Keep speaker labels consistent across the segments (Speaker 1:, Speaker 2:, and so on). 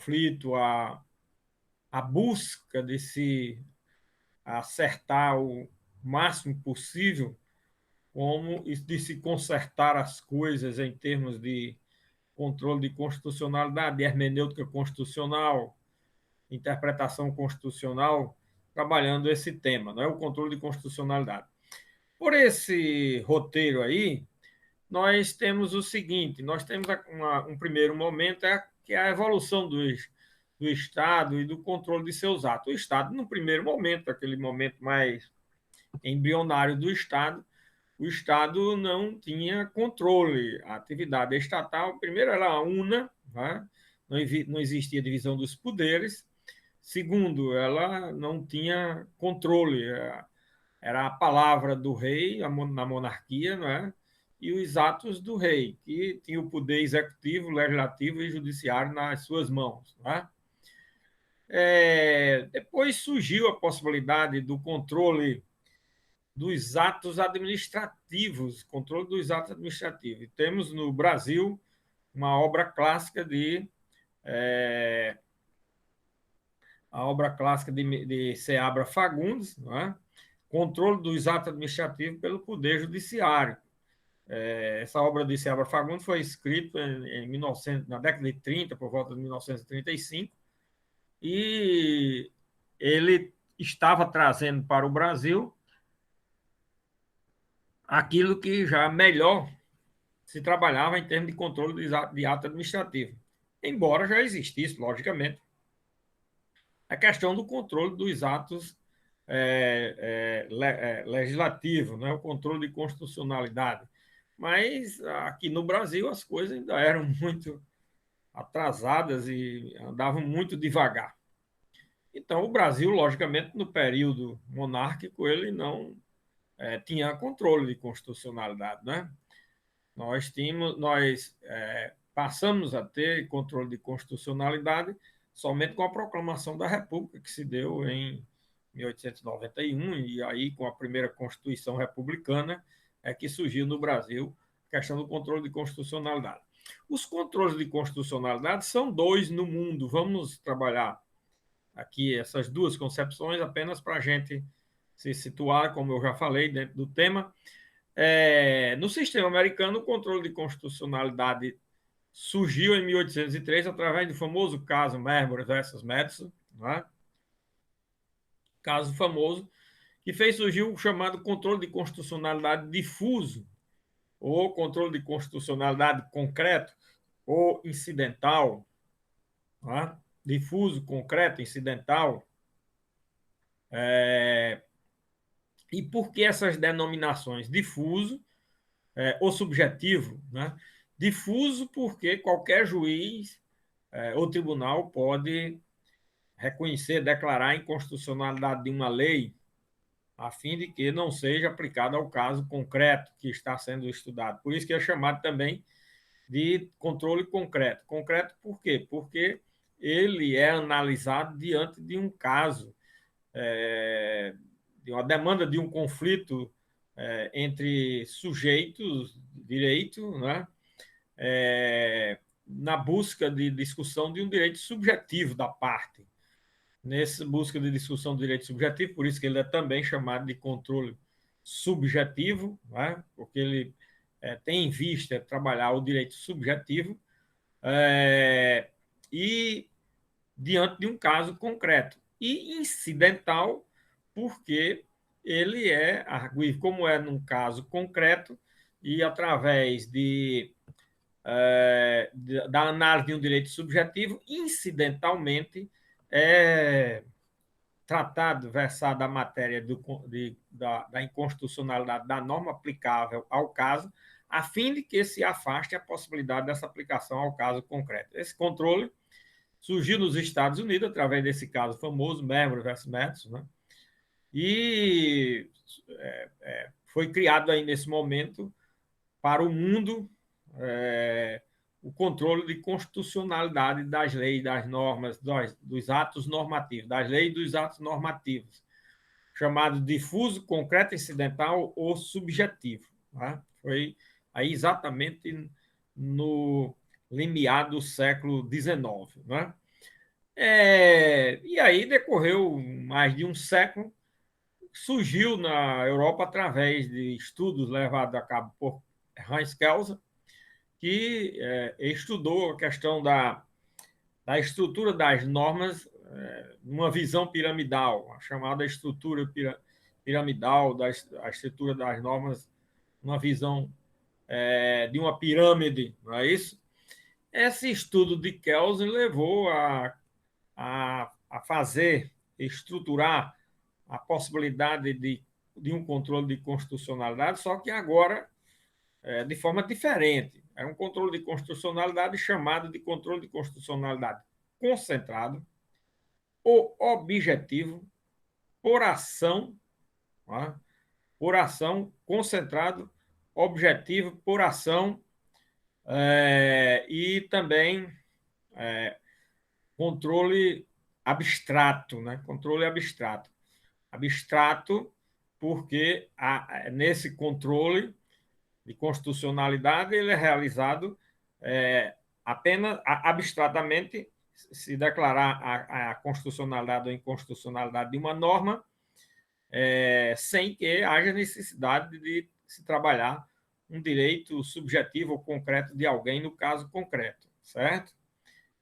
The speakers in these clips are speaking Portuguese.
Speaker 1: conflito, a busca de se acertar o máximo possível, como de se consertar as coisas em termos de controle de constitucionalidade, de hermenêutica constitucional, interpretação constitucional, trabalhando esse tema, não é o controle de constitucionalidade. Por esse roteiro aí, nós temos o seguinte: nós temos um primeiro momento, que é a evolução do Estado e do controle de seus atos. O Estado, no primeiro momento, aquele momento mais embrionário do Estado, o Estado não tinha controle. A atividade estatal, primeiro, era una, né? Não existia divisão dos poderes. Segundo, ela não tinha controle. Era a palavra do rei na monarquia, não é? E os atos do rei, que tinha o poder executivo, legislativo e judiciário nas suas mãos. Não é? Depois surgiu a possibilidade do controle dos atos administrativos, controle dos atos administrativos. Temos no Brasil uma obra clássica de Seabra Fagundes, não é? Controle dos atos administrativos pelo Poder Judiciário. Essa obra de Seabra Fagundes foi escrita na década de 30, por volta de 1935, e ele estava trazendo para o Brasil aquilo que já melhor se trabalhava em termos de controle de ato administrativo, embora já existisse, logicamente, a questão do controle dos atos legislativos, né? O controle de constitucionalidade. Mas aqui no Brasil as coisas ainda eram muito atrasadas e andavam muito devagar. Então, o Brasil, logicamente, no período monárquico, ele não tinha controle de constitucionalidade, né? Nós passamos a ter controle de constitucionalidade somente com a proclamação da República, que se deu em 1891, e aí com a primeira Constituição Republicana é que surgiu no Brasil a questão do controle de constitucionalidade. Os controles de constitucionalidade são dois no mundo. Vamos trabalhar aqui essas duas concepções apenas para a gente se situar, como eu já falei, dentro do tema. No sistema americano, o controle de constitucionalidade surgiu em 1803 através do famoso caso Marbury versus Madison, né? Caso famoso que fez surgir o chamado controle de constitucionalidade difuso, ou controle de constitucionalidade concreto ou incidental, né? Difuso, concreto, incidental. E por que essas denominações? Difuso ou subjetivo, né? Difuso porque qualquer juiz ou tribunal pode reconhecer, declarar a inconstitucionalidade de uma lei a fim de que não seja aplicada ao caso concreto que está sendo estudado. Por isso que é chamado também de controle concreto. Concreto por quê? Porque ele é analisado diante de um caso, de uma demanda de um conflito entre sujeitos de direito, né? Na busca de discussão de um direito subjetivo da parte. Nessa busca de discussão do direito subjetivo, por isso que ele é também chamado de controle subjetivo, né? Porque ele tem em vista trabalhar o direito subjetivo e diante de um caso concreto. E incidental, porque ele é arguível, como é num caso concreto, e através da análise de um direito subjetivo, incidentalmente, é tratado, versado a matéria da inconstitucionalidade da norma aplicável ao caso, a fim de que se afaste a possibilidade dessa aplicação ao caso concreto. Esse controle surgiu nos Estados Unidos através desse caso famoso, Marbury versus Madison, né? E foi criado aí nesse momento para o mundo o controle de constitucionalidade das leis, das normas, dos atos normativos, das leis e dos atos normativos, chamado difuso, concreto, incidental ou subjetivo. Tá? Foi aí exatamente no limiar do século XIX. Né? E aí decorreu mais de um século, surgiu na Europa através de estudos levados a cabo por Hans Kelsen, que estudou a questão da estrutura das normas numa visão piramidal, a chamada estrutura piramidal, a estrutura das normas, uma visão de uma pirâmide, não é isso? Esse estudo de Kelsen levou a fazer, estruturar a possibilidade de um controle de constitucionalidade, só que agora de forma diferente. É um controle de constitucionalidade chamado de controle de constitucionalidade concentrado, ou objetivo, por ação, tá? Por ação, concentrado, objetivo, por ação, e também controle abstrato, né? Controle abstrato. Abstrato porque nesse controle de constitucionalidade ele é realizado apenas abstratamente, se declarar a constitucionalidade ou inconstitucionalidade de uma norma, sem que haja necessidade de se trabalhar um direito subjetivo ou concreto de alguém no caso concreto, certo?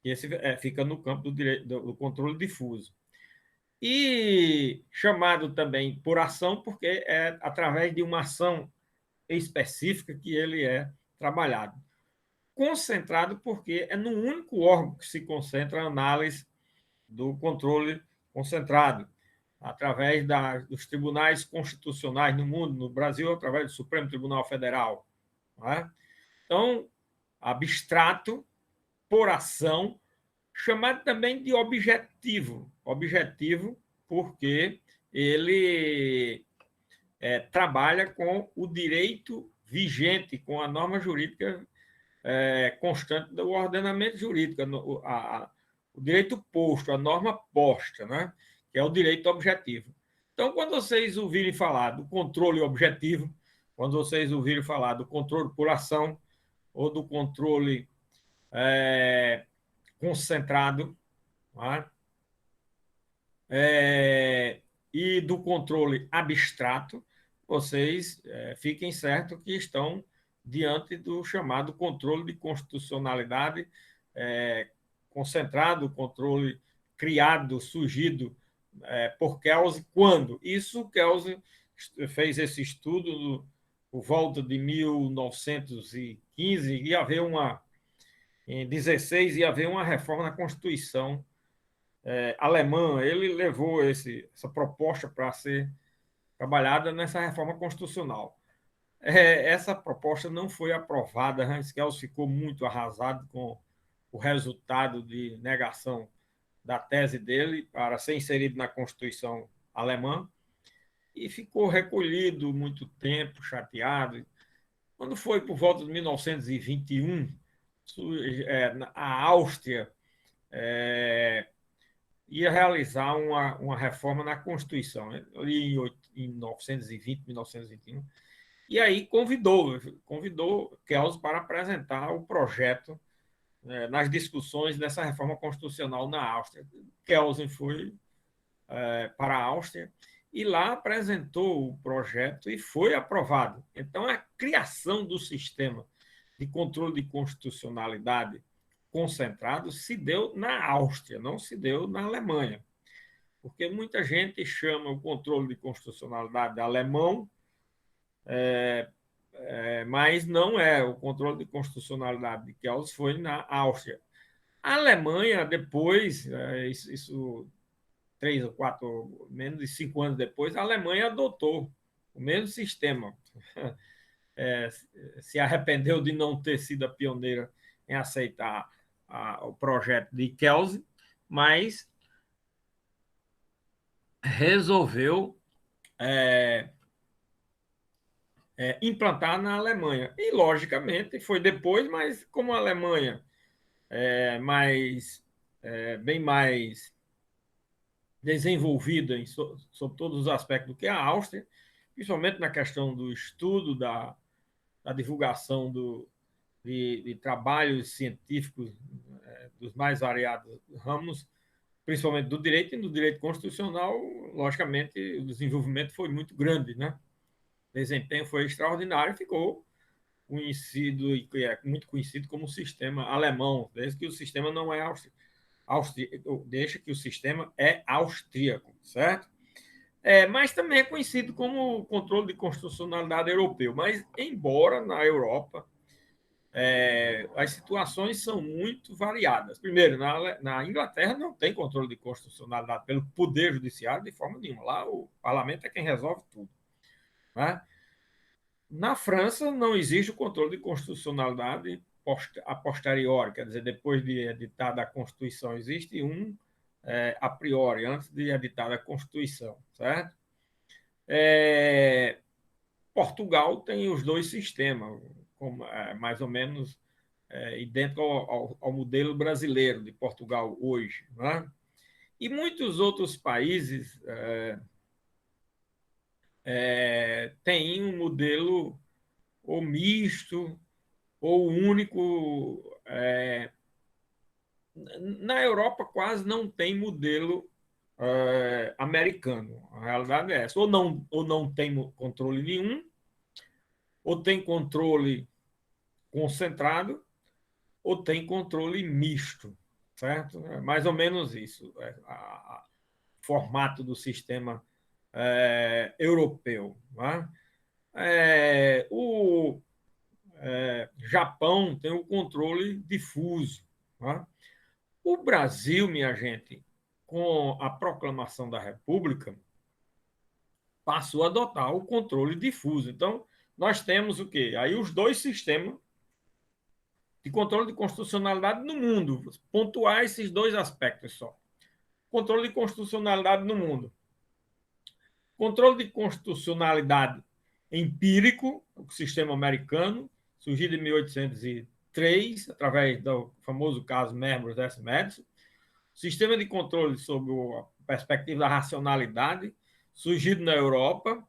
Speaker 1: E esse fica no campo do controle difuso. E chamado também por ação, porque é através de uma ação específica que ele é trabalhado. Concentrado, porque é no único órgão que se concentra a análise do controle concentrado, através dos tribunais constitucionais no mundo, no Brasil, através do Supremo Tribunal Federal. Não é? Então, abstrato, por ação, chamado também de objetivo. Objetivo, porque ele trabalha com o direito vigente, com a norma jurídica constante do ordenamento jurídico, o direito posto, a norma posta, né? Que é o direito objetivo. Então, quando vocês ouvirem falar do controle objetivo, quando vocês ouvirem falar do controle por ação ou do controle concentrado, né? E do controle abstrato, vocês fiquem certos que estão diante do chamado controle de constitucionalidade concentrado, controle criado, surgido por Kelsen. Quando? Isso, Kelsen fez esse estudo por volta de 1915, em 16 ia haver uma reforma na Constituição alemã. Ele levou essa proposta para ser trabalhada nessa reforma constitucional. Essa proposta não foi aprovada. Hans Kelsen ficou muito arrasado com o resultado de negação da tese dele para ser inserido na Constituição alemã e ficou recolhido muito tempo, chateado. Quando foi por volta de 1921, a Áustria ia realizar uma reforma na Constituição, né? Ali em 1920, 1921. E aí convidou Kelsen para apresentar o projeto nas discussões dessa reforma constitucional na Áustria. Kelsen foi para a Áustria e lá apresentou o projeto e foi aprovado. Então, a criação do sistema de controle de constitucionalidade concentrado se deu na Áustria, não se deu na Alemanha. Porque muita gente chama o controle de constitucionalidade alemão, mas não é. O controle de constitucionalidade de Kelsen foi na Áustria. A Alemanha, depois, isso 3 ou 4, menos de 5 anos depois, a Alemanha adotou o mesmo sistema. Se arrependeu de não ter sido a pioneira em aceitar o projeto de Kelsen, mas resolveu implantar na Alemanha. E, logicamente, foi depois, mas como a Alemanha bem mais desenvolvida sobre todos os aspectos do que a Áustria, principalmente na questão do estudo, da divulgação de trabalhos científicos dos mais variados ramos, principalmente do direito, e no direito constitucional, logicamente, o desenvolvimento foi muito grande, né? O desempenho foi extraordinário, ficou conhecido e é muito conhecido como o sistema alemão, desde que o sistema não é austríaco, deixa que o sistema é austríaco, certo? Mas também é conhecido como o controle de constitucionalidade europeu. Mas, embora na Europa as situações são muito variadas. Primeiro, na Inglaterra não tem controle de constitucionalidade pelo Poder Judiciário de forma nenhuma. Lá o parlamento é quem resolve tudo. Né? Na França não existe o controle de constitucionalidade a posteriori, quer dizer, depois de editada a Constituição, existe um a priori, antes de editada a Constituição, certo? Portugal tem os dois sistemas, mais ou menos idêntico ao modelo brasileiro de Portugal hoje. Né? E muitos outros países têm um modelo ou misto ou único. Na Europa quase não tem modelo americano. A realidade é essa. Ou não tem controle nenhum, ou tem controle concentrado, ou tem controle misto, certo? É mais ou menos isso, o formato do sistema europeu. Né? O Japão tem o controle difuso. Né? O Brasil, minha gente, com a proclamação da República, passou a adotar o controle difuso. Então, nós temos o quê? Aí os dois sistemas de controle de constitucionalidade no mundo. Pontuar esses dois aspectos só. Controle de constitucionalidade no mundo. Controle de constitucionalidade empírico, o sistema americano, surgido em 1803, através do famoso caso Memory vs. Madison. Sistema de controle sob a perspectiva da racionalidade, surgido na Europa,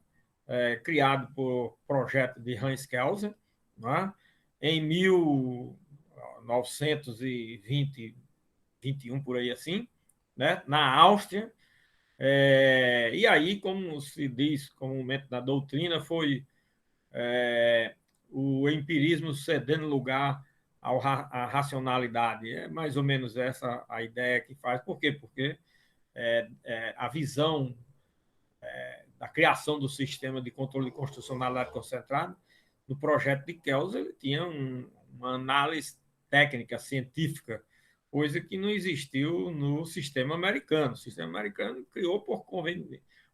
Speaker 1: criado por projeto de Hans Kelsen, né? Em 1920, 21 por aí assim, né? Na Áustria. E aí, como se diz comumente na doutrina, foi o empirismo cedendo lugar à racionalidade. É mais ou menos essa a ideia que faz. Por quê? Porque a visão da criação do sistema de controle de constitucionalidade concentrado, no projeto de Kelsen, ele tinha uma análise técnica, científica, coisa que não existiu no sistema americano. O sistema americano criou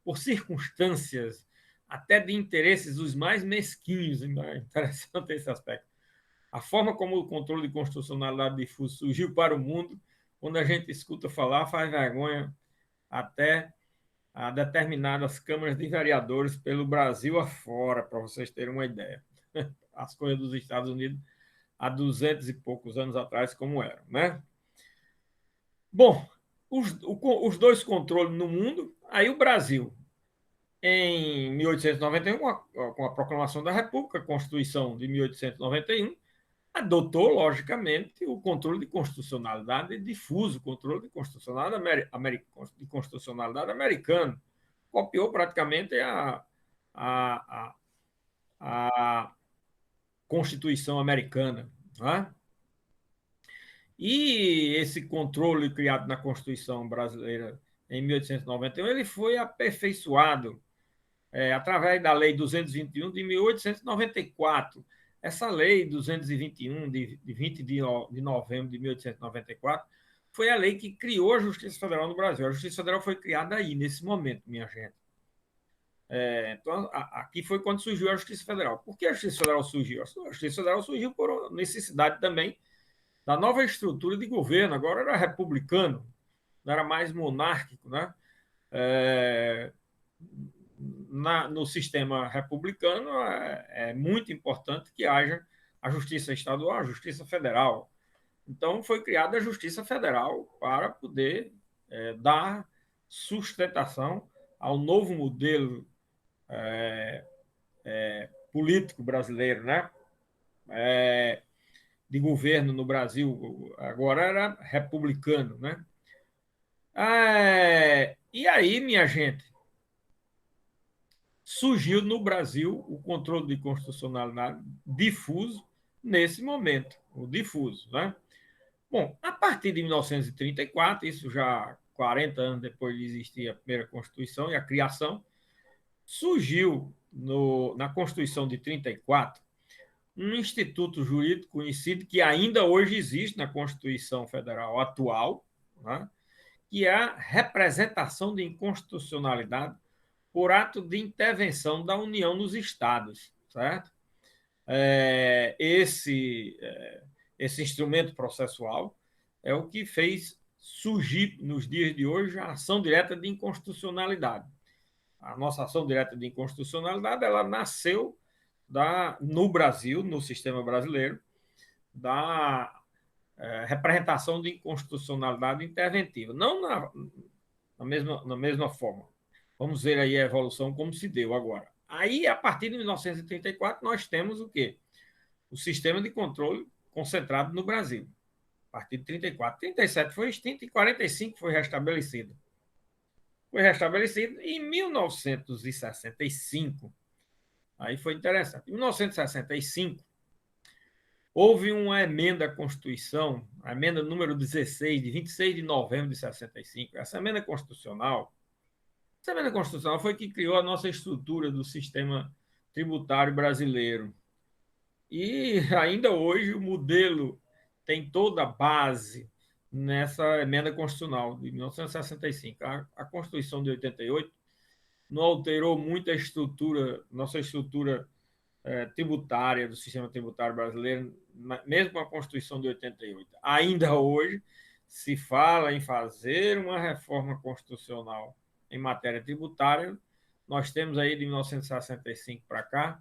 Speaker 1: por circunstâncias, até de interesses os mais mesquinhos. É interessante esse aspecto. A forma como o controle de constitucionalidade difuso surgiu para o mundo, quando a gente escuta falar, faz vergonha até a determinadas câmaras de vereadores pelo Brasil afora, para vocês terem uma ideia. As coisas dos Estados Unidos há 200 e poucos anos atrás, como eram. Né? Bom, os dois controles no mundo, aí o Brasil, em 1891, com a proclamação da República, a Constituição de 1891, adotou, logicamente, o controle de constitucionalidade difuso, o controle de constitucionalidade americano. Copiou praticamente a, a Constituição americana. Né? E esse controle criado na Constituição brasileira em 1891, ele foi aperfeiçoado através da Lei 221 de 1894. Essa Lei 221, de 20 de novembro de 1894, foi a lei que criou a Justiça Federal no Brasil. A Justiça Federal foi criada aí, nesse momento, minha gente. Então, aqui foi quando surgiu a Justiça Federal. Por que a Justiça Federal surgiu? A Justiça Federal surgiu por necessidade também da nova estrutura de governo. Agora era republicano, não era mais monárquico. Né? No sistema republicano, é muito importante que haja a Justiça Estadual, a Justiça Federal. Então, foi criada a Justiça Federal para poder dar sustentação ao novo modelo político brasileiro, né? De governo no Brasil, agora era republicano, né? E aí, minha gente, surgiu no Brasil o controle de constitucionalidade difuso nesse momento, o difuso, né? Bom, a partir de 1934, isso já 40 anos depois de existir a primeira Constituição e a criação, surgiu na Constituição de 34 um instituto jurídico conhecido que ainda hoje existe na Constituição Federal atual, né? Que é a representação de inconstitucionalidade por ato de intervenção da União nos Estados, certo? Esse instrumento processual é o que fez surgir nos dias de hoje a ação direta de inconstitucionalidade. A nossa ação direta de inconstitucionalidade ela nasceu no Brasil, no sistema brasileiro, da representação de inconstitucionalidade interventiva, não na mesma forma. Vamos ver aí a evolução como se deu agora. Aí, a partir de 1934, nós temos o quê? O sistema de controle concentrado no Brasil. A partir de 34. 37 foi extinto e 45 foi restabelecido. Foi restabelecido em 1965. Aí foi interessante. Em 1965, houve uma emenda à Constituição, a emenda número 16, de 26 de novembro de 65. Essa emenda constitucional foi que criou a nossa estrutura do sistema tributário brasileiro. E ainda hoje o modelo tem toda a base nessa emenda constitucional de 1965. A Constituição de 88 não alterou muito a estrutura, nossa estrutura tributária do sistema tributário brasileiro, mesmo com a Constituição de 88. Ainda hoje se fala em fazer uma reforma constitucional em matéria tributária. Nós temos aí de 1965 para cá,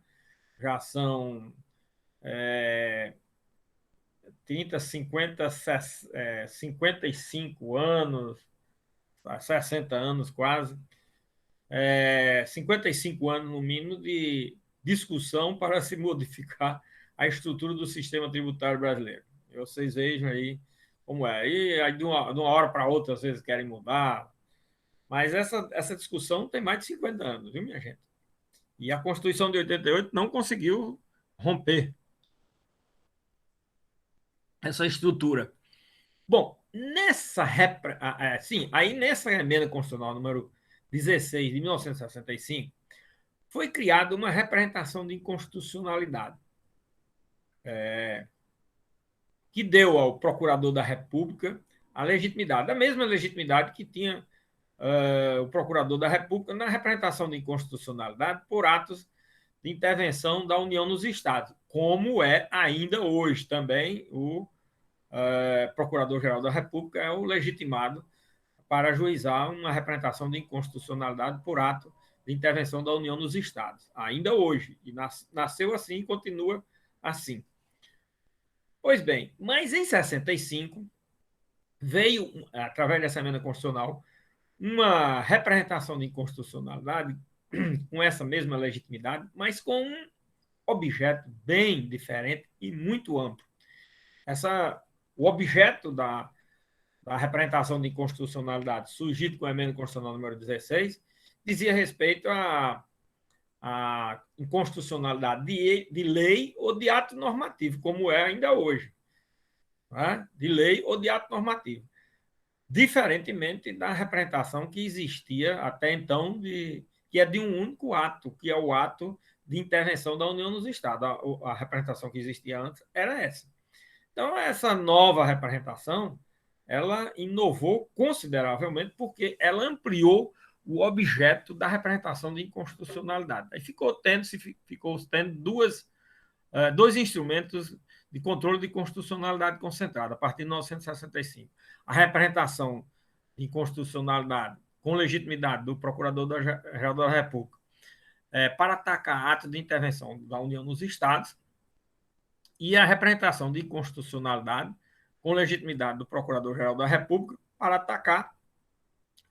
Speaker 1: já são 30, 50, 55 anos, 60 anos quase, 55 anos no mínimo de discussão para se modificar a estrutura do sistema tributário brasileiro. E vocês vejam aí como é. E aí, de uma hora para outra, às vezes querem mudar. Mas essa discussão tem mais de 50 anos, viu, minha gente? E a Constituição de 88 não conseguiu romper essa estrutura. Bom, nessa emenda constitucional número 16 de 1965, foi criada uma representação de inconstitucionalidade, que deu ao procurador da República a legitimidade, a mesma legitimidade que tinha o procurador da República na representação de inconstitucionalidade por atos de intervenção da União nos Estados, como é ainda hoje também o Procurador-Geral da República é o legitimado para ajuizar uma representação de inconstitucionalidade por ato de intervenção da União nos Estados, ainda hoje. E nasceu assim e continua assim. Pois bem, mas em 65 veio, através dessa emenda constitucional, uma representação de inconstitucionalidade com essa mesma legitimidade, mas com um objeto bem diferente e muito amplo. O objeto da representação de inconstitucionalidade surgido com a emenda constitucional número 16 dizia respeito à inconstitucionalidade de lei ou de ato normativo, como é ainda hoje, né? De lei ou de ato normativo, diferentemente da representação que existia até então, que é de um único ato, que é o ato de intervenção da União nos Estados. A representação que existia antes era essa. Então, essa nova representação, ela inovou consideravelmente porque ela ampliou o objeto da representação de inconstitucionalidade. Aí ficou tendo dois instrumentos de controle de constitucionalidade concentrada, a partir de 1965. A representação de inconstitucionalidade com legitimidade do Procurador-Geral da República para atacar atos de intervenção da União nos Estados e a representação de inconstitucionalidade com legitimidade do Procurador-Geral da República para atacar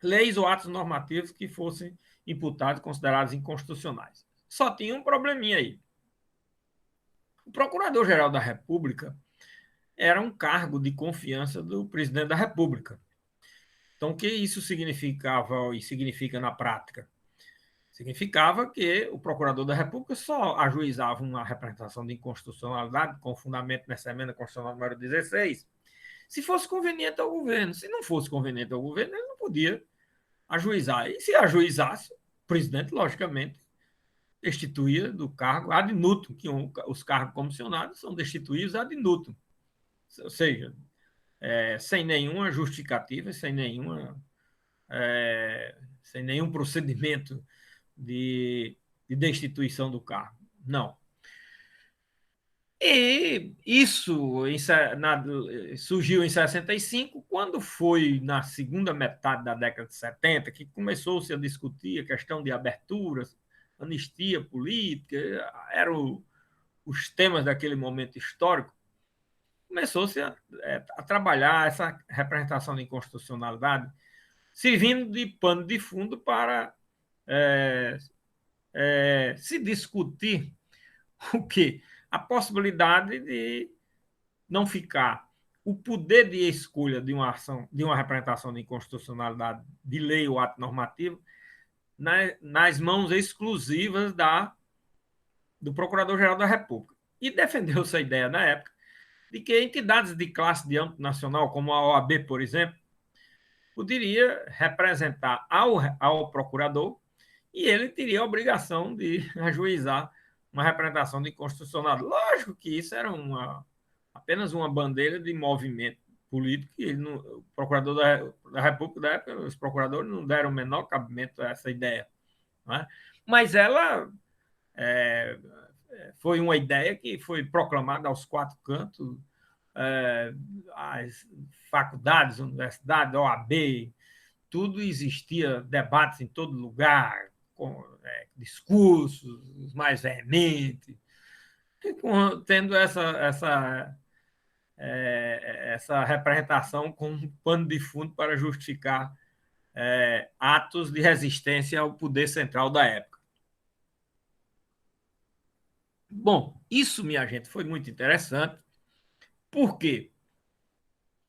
Speaker 1: leis ou atos normativos que fossem imputados e considerados inconstitucionais. Só tinha um probleminha aí. O Procurador-Geral da República era um cargo de confiança do presidente da República. Então, o que isso significava e significa na prática? Significava que o procurador da República só ajuizava uma representação de inconstitucionalidade com fundamento nessa emenda constitucional número 16, se fosse conveniente ao governo. Se não fosse conveniente ao governo, ele não podia ajuizar. E se ajuizasse, o presidente, logicamente, destituía do cargo ad nutum, que os cargos comissionados são destituídos ad nutum. Ou seja, sem nenhuma justificativa, sem nenhum procedimento de destituição do cargo. Não. E isso surgiu em 65, quando foi na segunda metade da década de 70, que começou-se a discutir a questão de aberturas, anistia política, eram os temas daquele momento histórico. Começou-se a trabalhar essa representação de inconstitucionalidade, servindo de pano de fundo para se discutir o quê? A possibilidade de não ficar o poder de escolha de uma ação, de uma representação de inconstitucionalidade de lei ou ato normativo nas mãos exclusivas do Procurador-Geral da República. E defendeu-se a ideia, na época, de que entidades de classe de âmbito nacional, como a OAB, por exemplo, poderia representar ao procurador e ele teria a obrigação de ajuizar uma representação de inconstitucionalidade. Lógico que isso era apenas uma bandeira de movimento político, e o procurador da República da época, os procuradores não deram o menor cabimento a essa ideia. Não é? Mas ela foi uma ideia que foi proclamada aos quatro cantos, as faculdades, universidades, OAB, tudo existia, debates em todo lugar, com discursos mais veementes, tendo essa representação com um pano de fundo para justificar atos de resistência ao poder central da época. Bom, isso, minha gente, foi muito interessante. Por quê?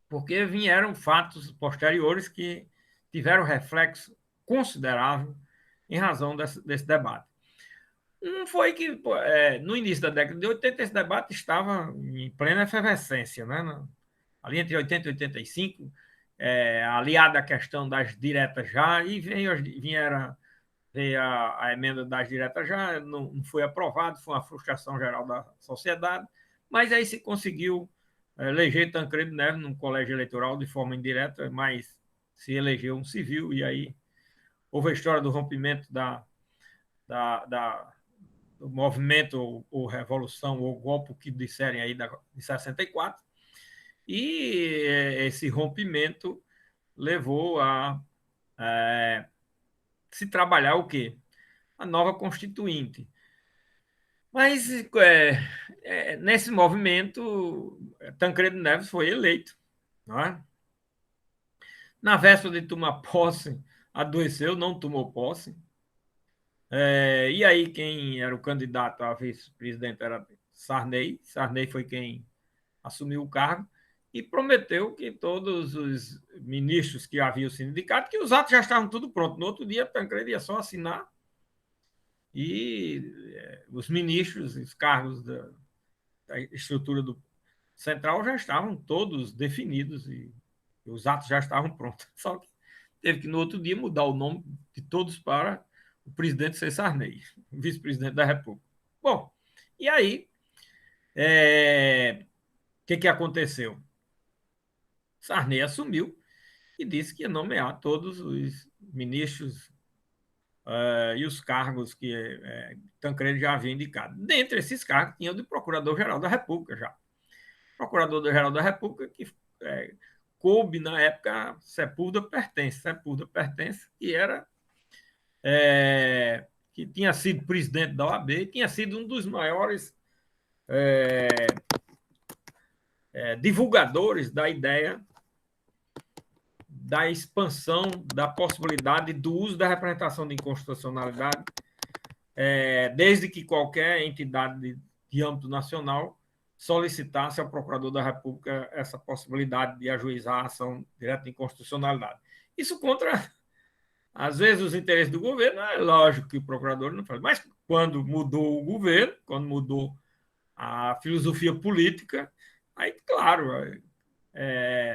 Speaker 1: Porque vieram fatos posteriores que tiveram reflexo considerável em razão desse debate. Um foi que, no início da década de 80, esse debate estava em plena efervescência, né? Ali entre 80 e 85, aliada à questão das diretas já, e veio a emenda das diretas já, não foi aprovado, foi uma frustração geral da sociedade, mas aí se conseguiu eleger Tancredo Neves num colégio eleitoral de forma indireta, mas se elegeu um civil, e aí houve a história do rompimento do movimento ou revolução ou golpe, que disserem aí, de 64, e esse rompimento levou a se trabalhar o quê? A nova Constituinte. Mas nesse movimento, Tancredo Neves foi eleito. Não é? Na véspera de tomar posse, adoeceu, não tomou posse. E aí quem era o candidato a vice-presidente era Sarney. Sarney foi quem assumiu o cargo e prometeu que todos os ministros que haviam sido indicados, que os atos já estavam tudo pronto. No outro dia, Tancredo ia só assinar e os ministros, os cargos da estrutura do central já estavam todos definidos e os atos já estavam prontos. Só que teve que, no outro dia, mudar o nome de todos para o presidente ser Sarney, vice-presidente da República. Bom, e aí, o que aconteceu? Sarney assumiu e disse que ia nomear todos os ministros e os cargos que Tancredo já havia indicado. Dentre esses cargos, tinha o de Procurador-Geral da República já. Procurador-Geral da República, que coube, na época, Sepúlveda Pertence. Sepúlveda Pertence, que tinha sido presidente da OAB, e tinha sido um dos maiores divulgadores da ideia da expansão da possibilidade do uso da representação de inconstitucionalidade, desde que qualquer entidade de âmbito nacional solicitasse ao Procurador da República essa possibilidade de ajuizar a ação direta de inconstitucionalidade. Isso contra, às vezes, os interesses do governo. É lógico que o procurador não faz, mas quando mudou o governo, quando mudou a filosofia política, aí, claro,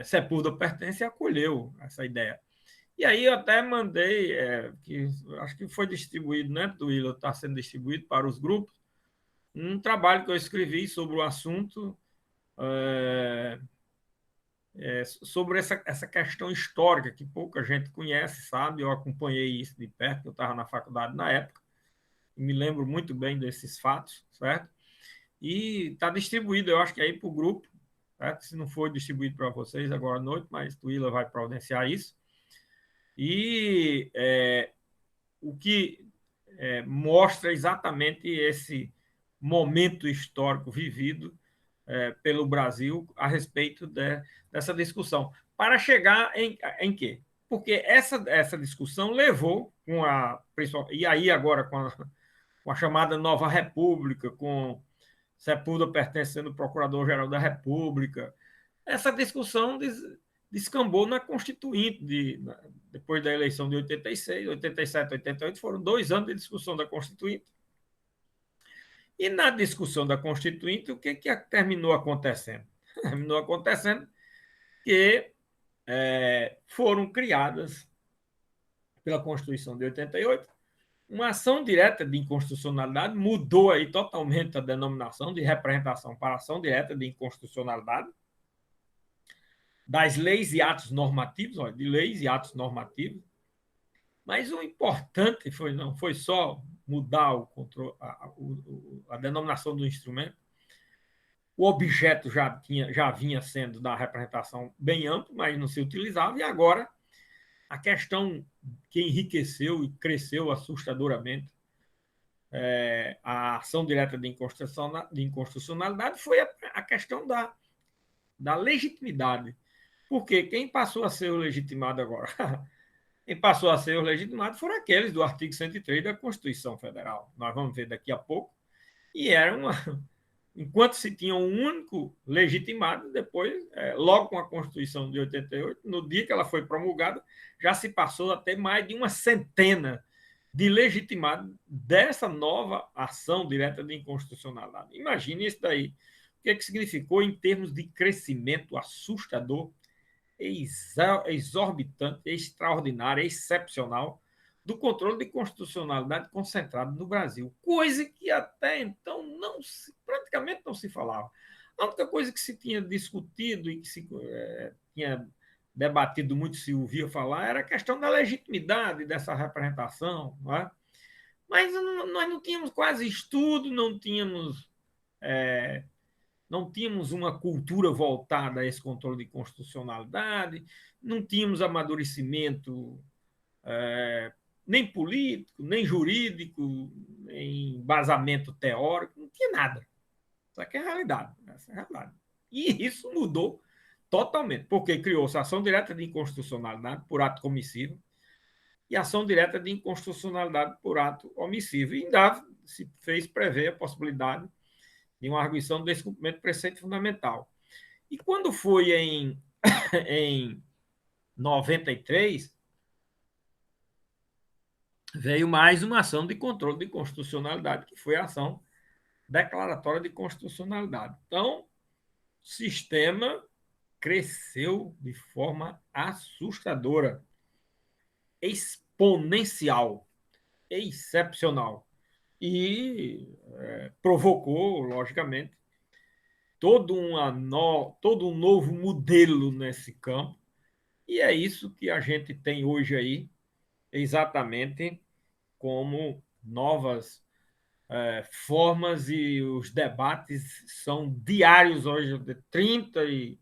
Speaker 1: Sepúlveda Pertence acolheu essa ideia. E aí eu até mandei, que acho que foi distribuído, né, do Willa, está sendo distribuído para os grupos, um trabalho que eu escrevi sobre o assunto, é, sobre essa questão histórica que pouca gente conhece, sabe? Eu acompanhei isso de perto, eu estava na faculdade na época, e me lembro muito bem desses fatos, certo? E está distribuído, eu acho que aí para o grupo, certo? Se não for distribuído para vocês agora à noite, mas o Willa vai providenciar isso. E o que mostra exatamente esse momento histórico vivido pelo Brasil a respeito dessa discussão. Para chegar em quê? Porque essa discussão levou, e aí agora com a chamada Nova República, com Sepúlveda pertencendo ao Procurador-Geral da República, essa discussão descambou na Constituinte, depois da eleição de 86, 87, 88, foram 2 anos de discussão da Constituinte. E na discussão da Constituinte, o que terminou acontecendo? Terminou acontecendo que foram criadas, pela Constituição de 88, uma ação direta de inconstitucionalidade, mudou aí totalmente a denominação de representação para ação direta de inconstitucionalidade, das leis e atos normativos, olha, de leis e atos normativos, mas o importante não foi só mudar a denominação do instrumento, o objeto já vinha sendo da representação bem amplo, mas não se utilizava, e agora a questão que enriqueceu e cresceu assustadoramente a ação direta de inconstitucionalidade foi a questão da legitimidade. Porque quem passou a ser o legitimado agora? Quem passou a ser o legitimado foram aqueles do artigo 103 da Constituição Federal. Nós vamos ver daqui a pouco. E era uma. Enquanto se tinha um único legitimado, depois, logo com a Constituição de 88, no dia que ela foi promulgada, já se passou a ter mais de uma centena de legitimados dessa nova ação direta de inconstitucionalidade. Imagine isso daí. O que significou em termos de crescimento assustador, exorbitante, extraordinário, excepcional do controle de constitucionalidade concentrado no Brasil, coisa que até então praticamente não se falava. A única coisa que se tinha discutido e que se tinha debatido muito, se ouvia falar, era a questão da legitimidade dessa representação, não é? Mas nós não tínhamos quase estudo, não tínhamos uma cultura voltada a esse controle de constitucionalidade, não tínhamos amadurecimento nem político, nem jurídico, nem embasamento teórico, não tinha nada. Isso aqui é a realidade. Essa é a realidade. E isso mudou totalmente, porque criou-se ação direta de inconstitucionalidade por ato comissivo e ação direta de inconstitucionalidade por ato omissivo. E ainda se fez prever a possibilidade de uma arguição do descumprimento do preceito fundamental. E quando foi em 93, veio mais uma ação de controle de constitucionalidade, que foi a ação declaratória de constitucionalidade. Então, o sistema cresceu de forma assustadora, exponencial, excepcional. E provocou, logicamente, todo um novo modelo nesse campo. E é isso que a gente tem hoje aí, exatamente como novas formas, e os debates são diários hoje, de 30 e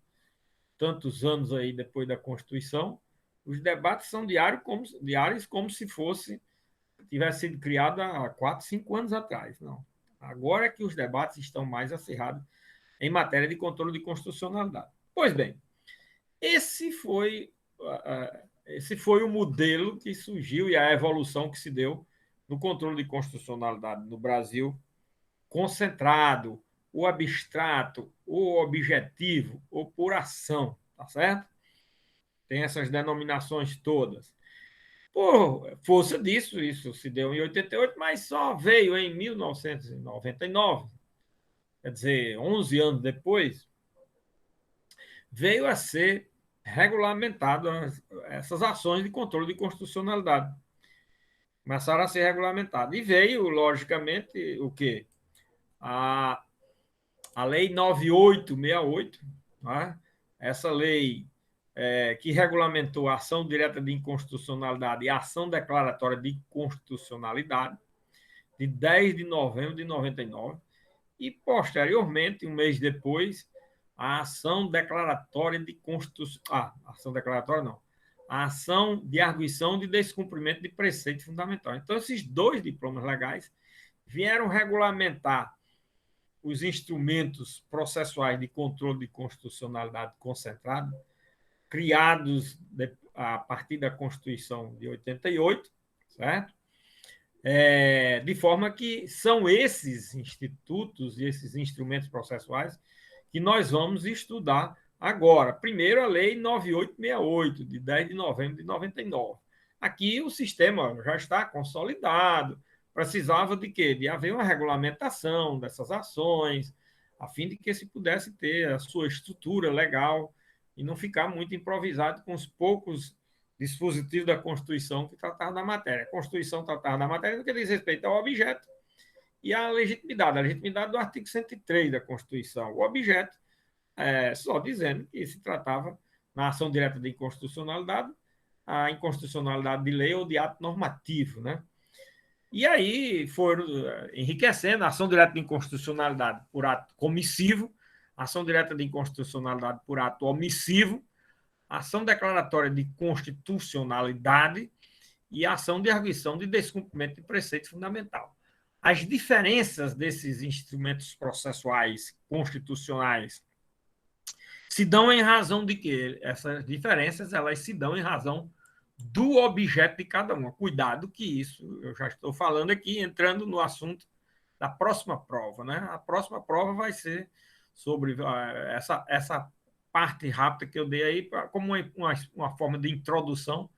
Speaker 1: tantos anos aí depois da Constituição, os debates são diários como se tivesse sido criado há 4, 5 anos atrás. Não. Agora é que os debates estão mais acirrados em matéria de controle de constitucionalidade. Pois bem, esse foi o modelo que surgiu e a evolução que se deu no controle de constitucionalidade no Brasil, concentrado, o abstrato, o objetivo, ou por ação, tá certo? tem essas denominações todas. Por força disso, isso se deu em 88, mas só veio em 1999, quer dizer, 11 anos depois, veio a ser regulamentado essas ações de controle de constitucionalidade. Começaram a ser regulamentadas. E veio, logicamente, o quê? A Lei 9868, né? Essa lei que regulamentou a ação direta de inconstitucionalidade e a ação declaratória de constitucionalidade, de 10 de novembro de 99, e, posteriormente, um mês depois, a ação declaratória de constituição. Ação declaratória não. A ação de arguição de descumprimento de preceito fundamental. Então, esses dois diplomas legais vieram regulamentar os instrumentos processuais de controle de constitucionalidade concentrado, criados a partir da Constituição de 88, certo? De forma que são esses institutos e esses instrumentos processuais que nós vamos estudar agora. Primeiro, a Lei 9868, de 10 de novembro de 99. Aqui o sistema já está consolidado, precisava de quê? De haver uma regulamentação dessas ações, a fim de que se pudesse ter a sua estrutura legal e não ficar muito improvisado com os poucos dispositivos da Constituição que tratavam da matéria. A Constituição tratava da matéria no que diz respeito ao objeto e à legitimidade. A legitimidade do artigo 103 da Constituição. O objeto, só dizendo que se tratava, na ação direta de inconstitucionalidade, a inconstitucionalidade de lei ou de ato normativo, né? E aí foram enriquecendo a ação direta de inconstitucionalidade por ato comissivo, ação direta de inconstitucionalidade por ato omissivo, ação declaratória de constitucionalidade e ação de arguição de descumprimento de preceito fundamental. As diferenças desses instrumentos processuais constitucionais se dão em razão de quê? Essas diferenças elas se dão em razão do objeto de cada uma. Cuidado que isso, eu já estou falando aqui, entrando no assunto da próxima prova, né? A próxima prova vai ser sobre essa parte rápida que eu dei aí como uma forma de introdução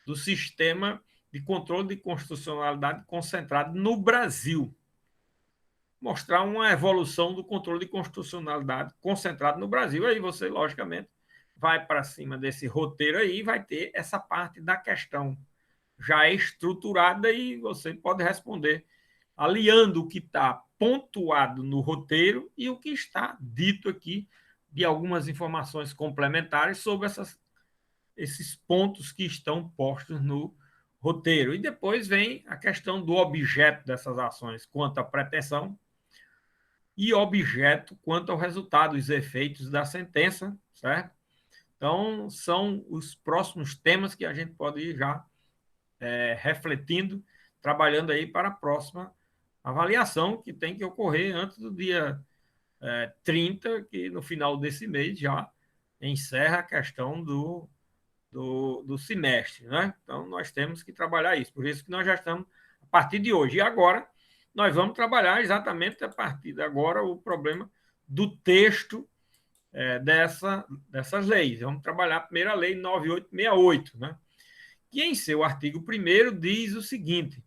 Speaker 1: do sistema de controle de constitucionalidade concentrado no Brasil. Mostrar uma evolução do controle de constitucionalidade concentrado no Brasil. Aí você, logicamente, vai para cima desse roteiro aí e vai ter essa parte da questão já estruturada e você pode responder aliando o que está pontuado no roteiro e o que está dito aqui de algumas informações complementares sobre esses pontos que estão postos no roteiro. E depois vem a questão do objeto dessas ações, quanto à pretensão, e objeto quanto ao resultado, os efeitos da sentença, certo? Então, são os próximos temas que a gente pode ir já refletindo, trabalhando aí para a próxima avaliação, que tem que ocorrer antes do dia 30, que no final desse mês já encerra a questão do semestre, né? Então, nós temos que trabalhar isso. Por isso que nós já estamos, a partir de hoje. E agora, nós vamos trabalhar exatamente a partir de agora o problema do texto dessas leis. Vamos trabalhar a primeira lei 9868, né? Que em seu artigo 1º diz o seguinte: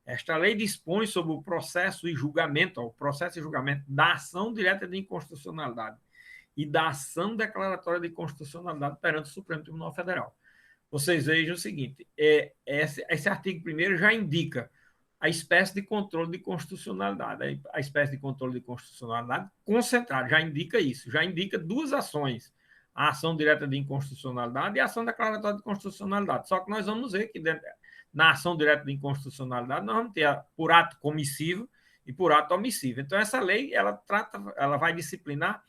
Speaker 1: esta lei dispõe sobre o processo e julgamento, o processo e julgamento da ação direta de inconstitucionalidade e da ação declaratória de constitucionalidade perante o Supremo Tribunal Federal. Vocês vejam o seguinte, esse artigo 1º já indica a espécie de controle de constitucionalidade, a espécie de controle de constitucionalidade concentrado, já indica isso, já indica duas ações, a ação direta de inconstitucionalidade e a ação declaratória de constitucionalidade. Só que nós vamos ver que na ação direta de inconstitucionalidade nós vamos ter por ato comissivo e por ato omissivo. Então, essa lei ela vai disciplinar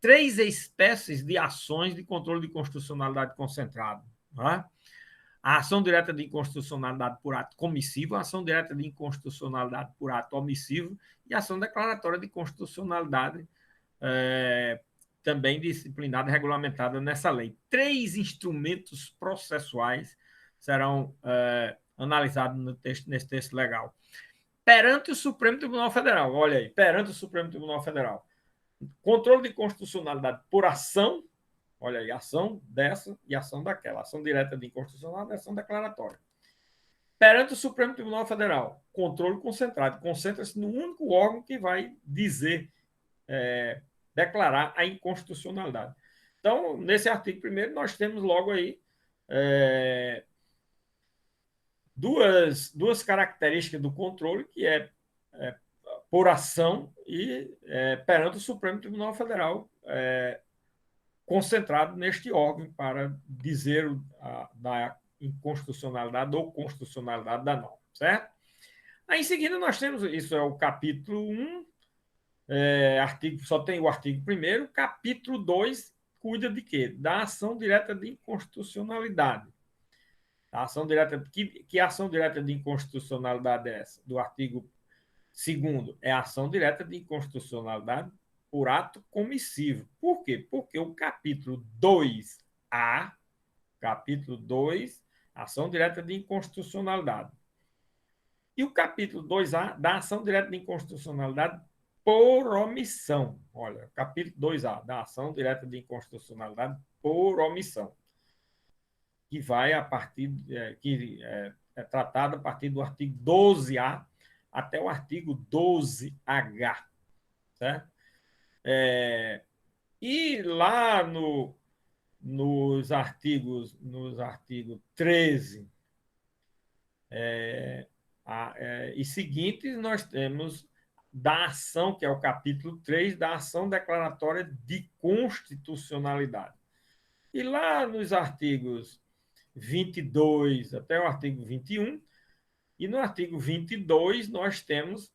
Speaker 1: 3 espécies de ações de controle de constitucionalidade concentrado. Né? A ação direta de inconstitucionalidade por ato comissivo, a ação direta de inconstitucionalidade por ato omissivo e a ação declaratória de constitucionalidade também disciplinada e regulamentada nessa lei. 3 instrumentos processuais serão analisados nesse texto legal. Perante o Supremo Tribunal Federal, olha aí, perante o Supremo Tribunal Federal, controle de constitucionalidade por ação, Olha aí, ação dessa e ação daquela. Ação direta de inconstitucionalidade e ação declaratória. Perante o Supremo Tribunal Federal, controle concentrado. Concentra-se no único órgão que vai dizer, declarar a inconstitucionalidade. Então, nesse artigo 1º, nós temos logo aí duas características do controle, que é por ação e perante o Supremo Tribunal Federal, concentrado neste órgão para dizer da inconstitucionalidade ou constitucionalidade da norma, certo? Aí, em seguida, nós temos, isso é o capítulo 1, só tem o artigo 1º, capítulo 2 cuida de quê? Da ação direta de inconstitucionalidade. A ação direta, que ação direta de inconstitucionalidade é essa? Do artigo 2º, é a ação direta de inconstitucionalidade por ato comissivo. Por quê? Porque o capítulo 2A, capítulo 2, ação direta de inconstitucionalidade. E o capítulo 2A, da ação direta de inconstitucionalidade por omissão. Olha, capítulo 2A, da ação direta de inconstitucionalidade por omissão, que vai a partir, que é tratada a partir do artigo 12A até o artigo 12H, certo? E lá nos artigos 13 e seguintes, nós temos da ação, que é o capítulo 3, da ação declaratória de constitucionalidade. E lá nos artigos 22 até o artigo 21, e no artigo 22 nós temos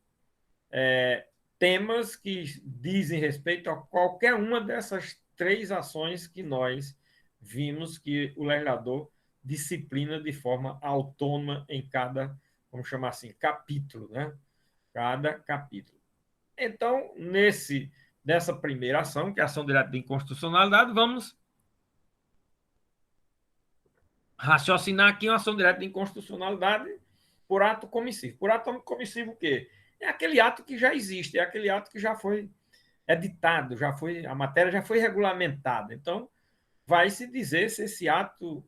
Speaker 1: temas que dizem respeito a qualquer uma dessas 3 ações que nós vimos que o legislador disciplina de forma autônoma em cada, vamos chamar assim, capítulo, né? Cada capítulo. Então, nessa primeira ação, que é a ação direta de inconstitucionalidade, vamos raciocinar aqui uma ação direta de inconstitucionalidade por ato comissivo. Por ato comissivo, o quê? É aquele ato que já existe, é aquele ato que já foi editado, a matéria já foi regulamentada. Então, vai se dizer se esse ato,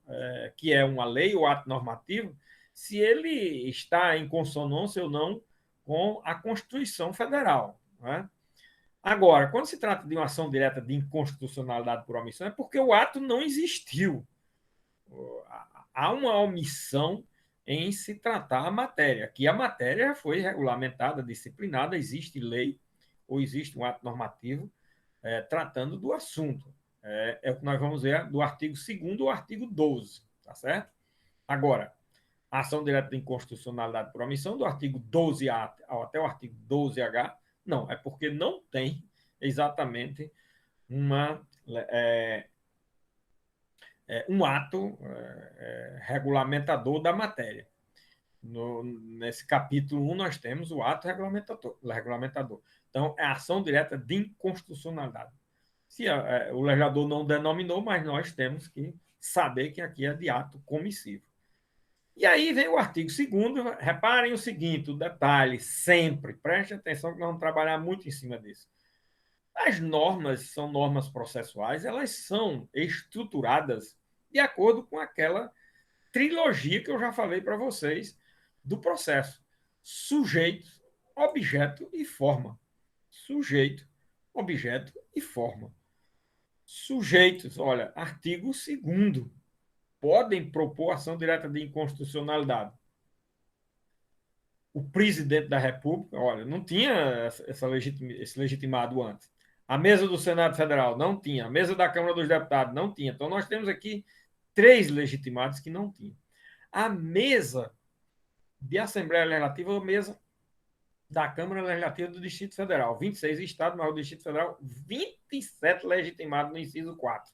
Speaker 1: que é uma lei ou ato normativo, se ele está em consonância ou não com a Constituição Federal. Né? Agora, quando se trata de uma ação direta de inconstitucionalidade por omissão, é porque o ato não existiu. Há uma omissão em se tratar a matéria, que a matéria foi regulamentada, disciplinada, existe lei ou existe um ato normativo tratando do assunto. É o que nós vamos ver do artigo 2º ao artigo 12, tá certo? Agora, a ação direta de inconstitucionalidade por omissão, do artigo 12A até o artigo 12H, não, é porque não tem exatamente um ato regulamentador da matéria. Nesse capítulo 1, nós temos o ato regulamentador. Então, é a ação direta de inconstitucionalidade. Se o legislador não denominou, mas nós temos que saber que aqui é de ato comissivo. E aí vem o artigo 2º, reparem o seguinte, o detalhe, sempre, preste atenção que nós vamos trabalhar muito em cima disso. As normas são normas processuais, elas são estruturadas de acordo com aquela trilogia que eu já falei para vocês do processo. Sujeito, objeto e forma. Sujeito, objeto e forma. Sujeitos, olha, artigo 2º, podem propor ação direta de inconstitucionalidade. O presidente da República, olha, não tinha esse legitimado antes. A mesa do Senado Federal não tinha. A mesa da Câmara dos Deputados não tinha. Então, nós temos aqui 3 legitimados que não tinham. A mesa de Assembleia Legislativa, a mesa da Câmara Legislativa do Distrito Federal. 26 estados, mas o Distrito Federal, 27 legitimados no inciso 4.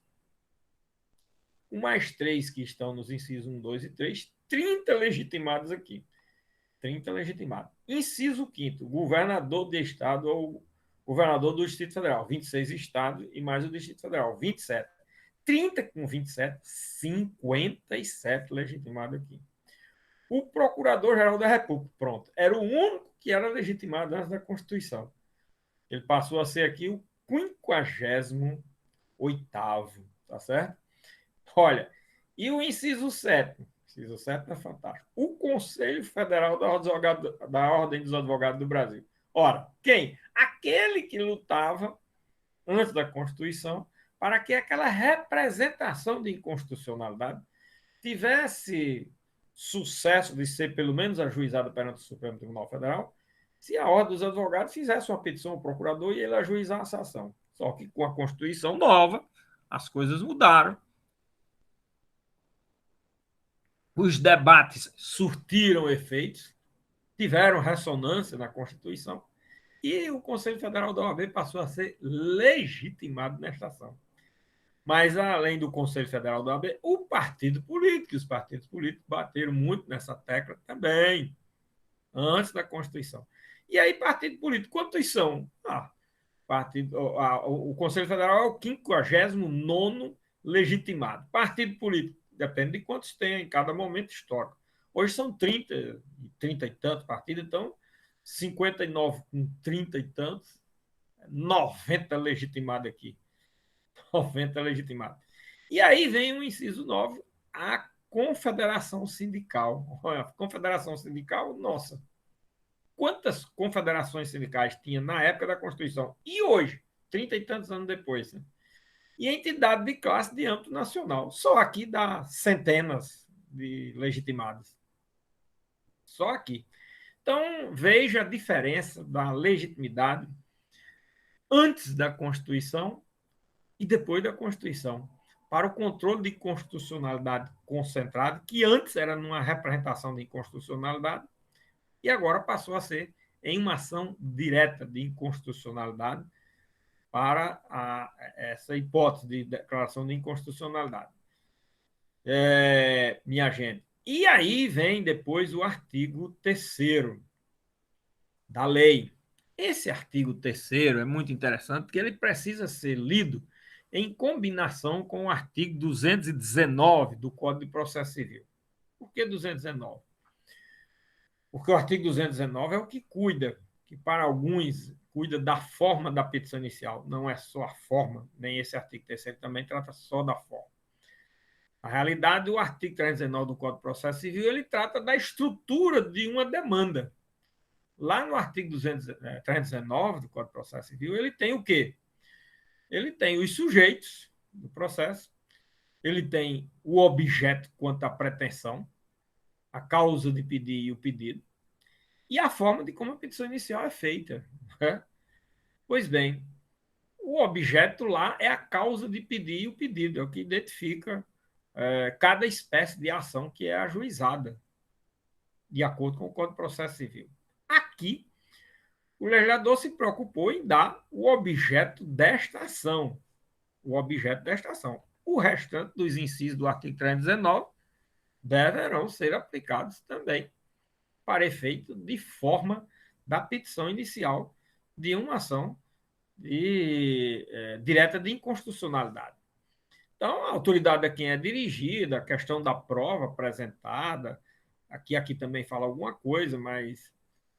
Speaker 1: Com mais 3 que estão nos incisos 1, 2 e 3, 30 legitimados aqui. 30 legitimados. Inciso 5º, governador de estado ou governador do Distrito Federal. 26 estados e mais o Distrito Federal. 27. 30 com 27, 57 legitimados aqui. O Procurador-Geral da República, pronto, era o único que era legitimado antes da Constituição. Ele passou a ser aqui o 58º, tá certo? Olha, e o inciso 7? O inciso 7 é fantástico. O Conselho Federal da Ordem dos Advogados do Brasil. Ora, quem? Aquele que lutava antes da Constituição para que aquela representação de inconstitucionalidade tivesse sucesso de ser pelo menos ajuizada perante o Supremo Tribunal Federal, se a Ordem dos Advogados fizesse uma petição ao procurador e ele ajuizasse a ação. Só que com a Constituição nova, as coisas mudaram. Os debates surtiram efeitos, tiveram ressonância na Constituição, e o Conselho Federal da OAB passou a ser legitimado nesta ação. Mas, além do Conselho Federal da OAB, o partido político, os partidos políticos bateram muito nessa tecla também, antes da Constituição. E aí, partido político, quantos são? O Conselho Federal é o 59º legitimado. Partido político, depende de quantos tem em cada momento histórico. Hoje são 30 e tantos partidos, então 59 com 30 e tantos, 90 legitimados aqui. 90 legitimados. E aí vem o inciso 9, a Confederação Sindical. Olha, a Confederação Sindical, nossa, quantas confederações sindicais tinha na época da Constituição e hoje, 30 e tantos anos depois, né? E entidade de classe de âmbito nacional. Só aqui dá centenas de legitimados. Só aqui. Então, veja a diferença da legitimidade antes da Constituição e depois da Constituição, para o controle de constitucionalidade concentrado, que antes era numa representação de inconstitucionalidade, e agora passou a ser em uma ação direta de inconstitucionalidade para essa hipótese de declaração de inconstitucionalidade. Minha gente. E aí vem depois o artigo 3º da lei. Esse artigo 3º é muito interessante, porque ele precisa ser lido em combinação com o artigo 219 do Código de Processo Civil. Por que 219? Porque o artigo 219 é o que cuida, que para alguns cuida da forma da petição inicial. Não é só a forma, nem esse artigo 3º também trata só da forma. Na realidade, o artigo 319 do Código de Processo Civil, ele trata da estrutura de uma demanda. Lá no artigo 319 do Código de Processo Civil, ele tem o quê? Ele tem os sujeitos do processo, ele tem o objeto quanto à pretensão, a causa de pedir e o pedido, e a forma de como a petição inicial é feita. Né? Pois bem, o objeto lá é a causa de pedir e o pedido, é o que identifica cada espécie de ação que é ajuizada, de acordo com o Código de Processo Civil. Aqui, o legislador se preocupou em dar o objeto desta ação. O objeto desta ação. O restante dos incisos do artigo 319 deverão ser aplicados também para efeito de forma da petição inicial de uma ação direta de inconstitucionalidade. Então, a autoridade a quem é dirigida, a questão da prova apresentada, aqui também fala alguma coisa, mas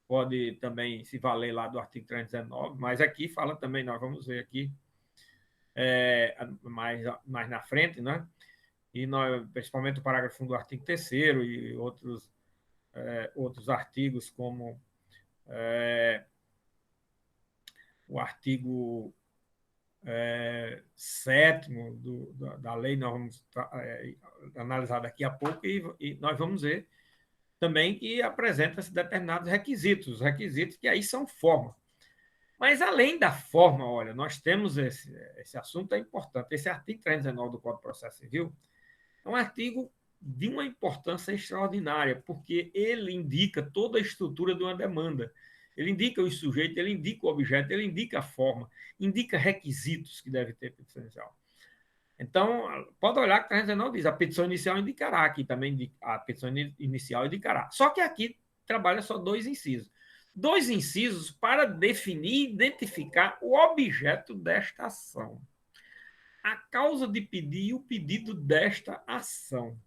Speaker 1: pode também se valer lá do artigo 319, mas aqui fala também, nós vamos ver aqui mais na frente, né? E nós, principalmente o parágrafo 1 do artigo 3º e outros artigos, como o artigo 7º da lei, nós vamos analisar daqui a pouco, e nós vamos ver também que apresenta-se determinados requisitos, os requisitos que aí são forma. Mas, além da forma, olha, nós temos esse assunto é importante. Esse artigo 319 do Código de Processo Civil é um artigo de uma importância extraordinária, porque ele indica toda a estrutura de uma demanda. Ele indica os sujeitos, ele indica o objeto, ele indica a forma, indica requisitos que deve ter petição inicial. Então, pode olhar que o 319 diz, a petição inicial indicará, aqui também a petição inicial indicará. Só que aqui trabalha só dois incisos. Dois incisos para definir e identificar o objeto desta ação. A causa de pedir e o pedido desta ação.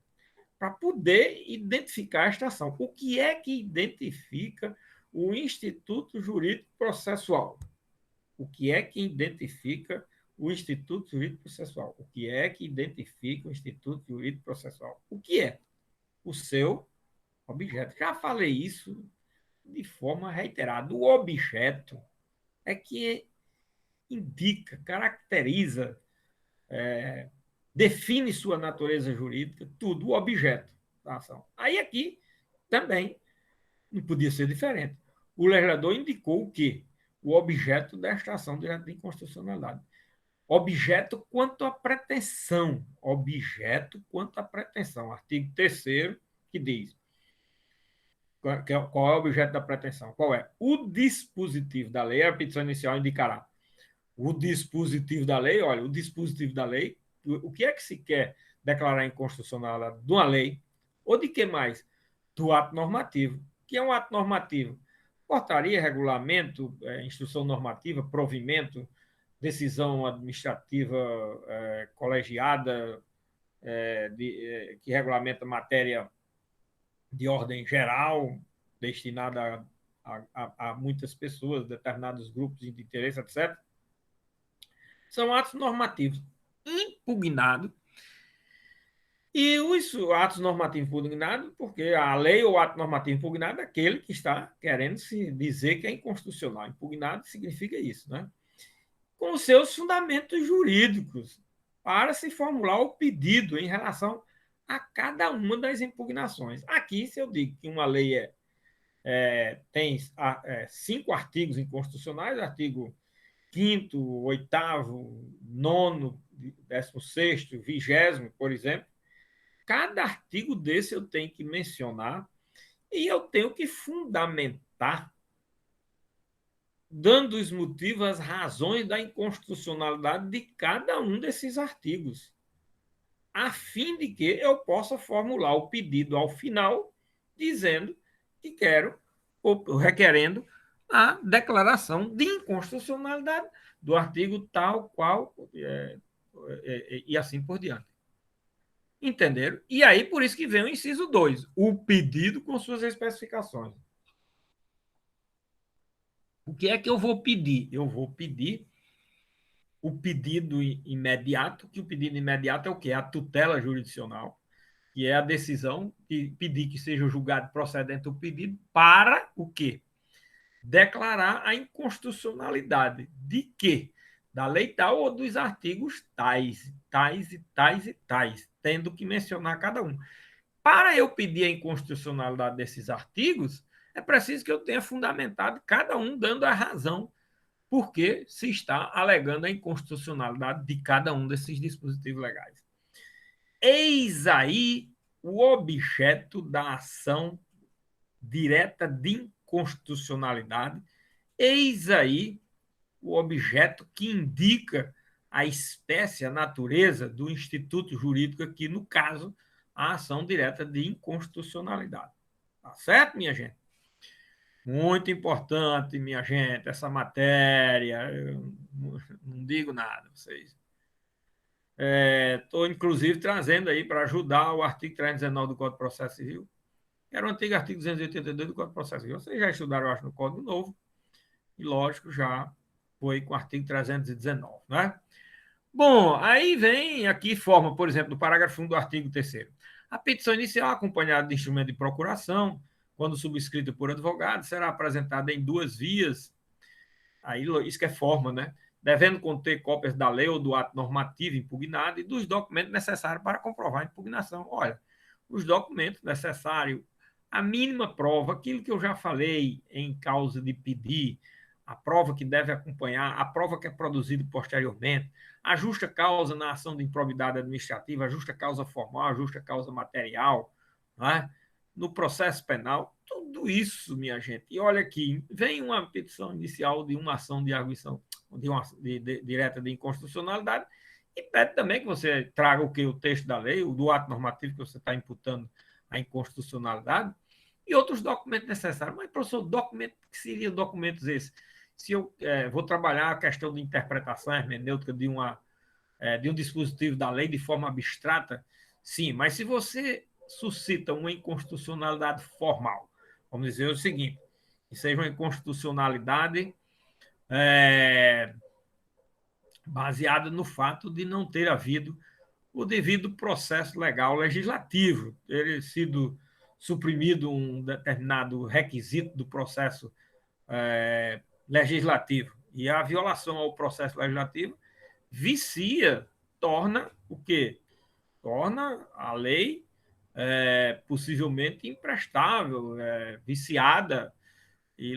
Speaker 1: Para poder identificar esta ação. O que é que identifica o Instituto Jurídico Processual? O que é que identifica o Instituto Jurídico Processual. O que é que identifica o Instituto Jurídico Processual? O que é? O seu objeto. Já falei isso de forma reiterada. O objeto é que indica, caracteriza, define sua natureza jurídica, tudo, o objeto da ação. Aí aqui também não podia ser diferente. O legislador indicou o quê? O objeto desta ação direta de inconstitucionalidade. Objeto quanto à pretensão. Objeto quanto à pretensão. Artigo 3º, que diz qual é o objeto da pretensão. Qual é? O dispositivo da lei, a petição inicial indicará o dispositivo da lei, olha, o dispositivo da lei, o que é que se quer declarar inconstitucional de uma lei, ou de que mais? Do ato normativo. O que é um ato normativo? Portaria, regulamento, instrução normativa, provimento, decisão administrativa colegiada que regulamenta matéria de ordem geral, destinada a muitas pessoas, determinados grupos de interesse, etc. São atos normativos impugnados. E os atos normativos impugnados, porque a lei ou ato normativo impugnado é aquele que está querendo se dizer que é inconstitucional. Impugnado significa isso, né? Com seus fundamentos jurídicos, para se formular o pedido em relação a cada uma das impugnações. Aqui, se eu digo que uma lei tem 5 artigos inconstitucionais, artigo 5º, 8º, 9º, 16º, 20º, por exemplo, cada artigo desse eu tenho que mencionar e eu tenho que fundamentar, dando os motivos, as razões da inconstitucionalidade de cada um desses artigos, a fim de que eu possa formular o pedido ao final, dizendo que quero, ou requerendo, a declaração de inconstitucionalidade do artigo tal qual, e assim por diante. Entenderam? E aí, por isso que vem o inciso 2, o pedido com suas especificações. O que é que eu vou pedir? Eu vou pedir o pedido imediato, que o pedido imediato é o quê? A tutela jurisdicional, que é a decisão que pedir que seja julgado procedente o pedido para o quê? Declarar a inconstitucionalidade de quê? Da lei tal ou dos artigos tais, tais e tais e tais, tendo que mencionar cada um. Para eu pedir a inconstitucionalidade desses artigos, é preciso que eu tenha fundamentado cada um dando a razão porque se está alegando a inconstitucionalidade de cada um desses dispositivos legais. Eis aí o objeto da ação direta de inconstitucionalidade, eis aí o objeto que indica a espécie, a natureza do instituto jurídico aqui, no caso, a ação direta de inconstitucionalidade. Tá certo, minha gente? Muito importante, minha gente, essa matéria. Eu não digo nada, vocês. Estou, inclusive, trazendo aí para ajudar o artigo 319 do Código de Processo Civil, que era o antigo artigo 282 do Código de Processo Civil. Vocês já estudaram, eu acho, no Código Novo, e, lógico, já foi com o artigo 319, né? Bom, aí vem aqui, forma, por exemplo, do parágrafo 1 do artigo 3º. A petição inicial, acompanhada de instrumento de procuração, quando subscrita por advogado, será apresentada em 2 vias. Aí, isso que é forma, né? Devendo conter cópias da lei ou do ato normativo impugnado e dos documentos necessários para comprovar a impugnação. Olha, os documentos necessários, a mínima prova, aquilo que eu já falei em causa de pedir, a prova que deve acompanhar, a prova que é produzida posteriormente, a justa causa na ação de improbidade administrativa, a justa causa formal, a justa causa material, né? No processo penal, tudo isso, minha gente. E olha aqui, vem uma petição inicial de uma ação de arguição direta de inconstitucionalidade e pede também que você traga o que? O texto da lei, o do ato normativo que você está imputando a inconstitucionalidade e outros documentos necessários. Mas, professor, documento, que seriam documentos esses? Se eu vou trabalhar a questão de interpretação hermenêutica de um dispositivo da lei de forma abstrata, sim, mas se você suscita uma inconstitucionalidade formal, vamos dizer o seguinte, que seja uma inconstitucionalidade baseada no fato de não ter havido o devido processo legal legislativo, ter sido suprimido um determinado requisito do processo legislativo. E a violação ao processo legislativo vicia, torna o quê? Torna a lei possivelmente imprestável, viciada, e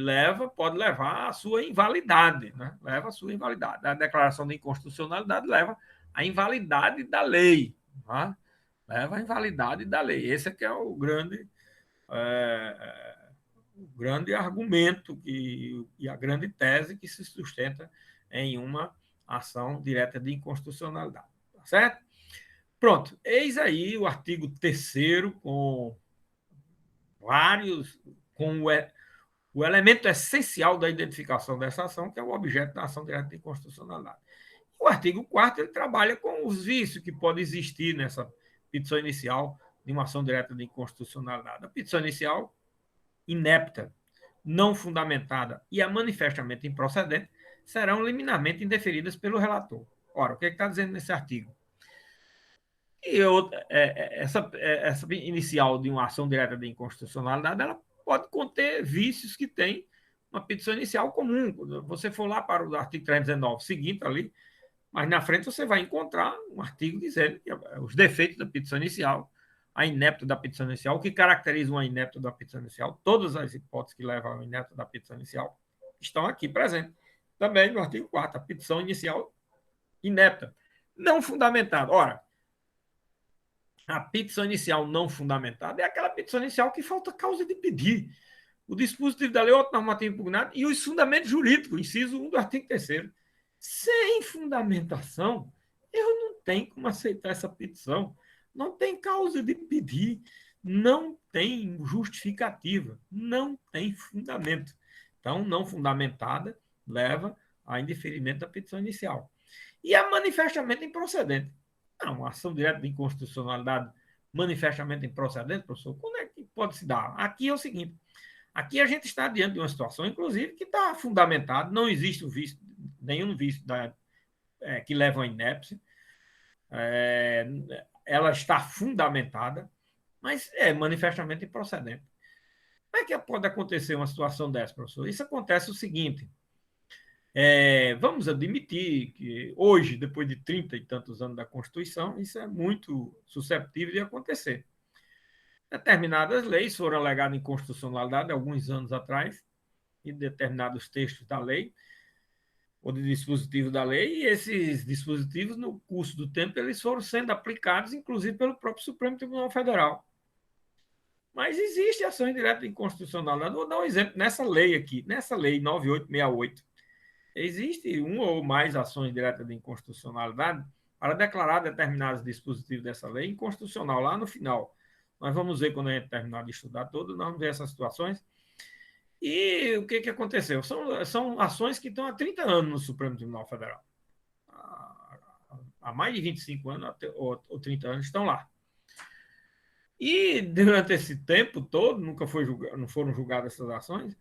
Speaker 1: pode levar à sua invalidade, né? Leva à sua invalidade. A declaração de inconstitucionalidade leva à invalidade da lei, tá? Leva à invalidade da lei. Esse é que é o grande argumento e a grande tese que se sustenta em uma ação direta de inconstitucionalidade. Tá certo? Pronto, eis aí o artigo 3º com vários, com o elemento essencial da identificação dessa ação, que é o objeto da ação direta de inconstitucionalidade. O artigo 4º ele trabalha com os vícios que podem existir nessa petição inicial de uma ação direta de inconstitucionalidade. A petição inicial, inepta, não fundamentada e a manifestamente improcedente, serão liminarmente indeferidas pelo relator. Ora, o que está dizendo nesse artigo? E essa inicial de uma ação direta de inconstitucionalidade, ela pode conter vícios que tem uma petição inicial comum. Quando você for lá para o artigo 319 seguinte ali, mas na frente você vai encontrar um artigo dizendo que os defeitos da petição inicial, a inepta da petição inicial, o que caracteriza uma inepta da petição inicial, todas as hipóteses que levam ao inepta da petição inicial estão aqui presentes. Também no artigo 4º, a petição inicial inepta, não fundamentada. Ora, a petição inicial não fundamentada é aquela petição inicial que falta causa de pedir. O dispositivo da lei, outro normativo impugnado e os fundamentos jurídicos, inciso 1 do artigo 3º. Sem fundamentação, eu não tenho como aceitar essa petição. Não tem causa de pedir, não tem justificativa, não tem fundamento. Então, não fundamentada leva a indeferimento da petição inicial. E a manifestamente improcedente. Não, ação direta de inconstitucionalidade manifestamente improcedente, professor, quando é que pode se dar? Aqui é o seguinte, aqui a gente está diante de uma situação, inclusive, que está fundamentada, não existe nenhum vício que leva à inépcia, ela está fundamentada, mas é manifestamente improcedente. Como é que pode acontecer uma situação dessa, professor? Isso acontece o seguinte, vamos admitir que hoje, depois de 30 e tantos anos da Constituição, isso é muito susceptível de acontecer. Determinadas leis foram alegadas de inconstitucionalidade alguns anos atrás, e determinados textos da lei, ou de dispositivos da lei, e esses dispositivos, no curso do tempo, eles foram sendo aplicados, inclusive pelo próprio Supremo Tribunal Federal. Mas existe ação indireta de inconstitucionalidade. Vou dar um exemplo nessa lei aqui, nessa lei 9868, existe uma ou mais ações diretas de inconstitucionalidade para declarar determinados dispositivos dessa lei inconstitucional. Lá no final, nós vamos ver quando a gente terminar de estudar tudo, nós vamos ver essas situações. E o que aconteceu? São ações que estão há 30 anos no Supremo Tribunal Federal. Há mais de 25 anos ou 30 anos estão lá. E durante esse tempo todo, não foram julgadas essas ações,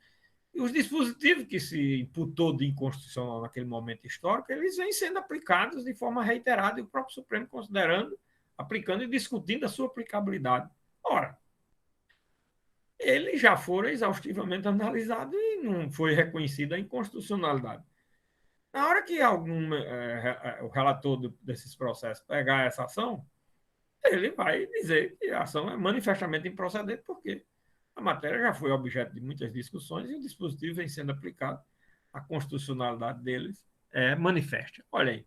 Speaker 1: e os dispositivos que se imputou de inconstitucional naquele momento histórico, eles vêm sendo aplicados de forma reiterada e o próprio Supremo considerando, aplicando e discutindo a sua aplicabilidade. Ora, eles já foram exaustivamente analisados e não foi reconhecida a inconstitucionalidade. Na hora que o relator desses processos pegar essa ação, ele vai dizer que a ação é manifestamente improcedente, porque a matéria já foi objeto de muitas discussões e o dispositivo vem sendo aplicado, a constitucionalidade deles é manifesta. Olha aí.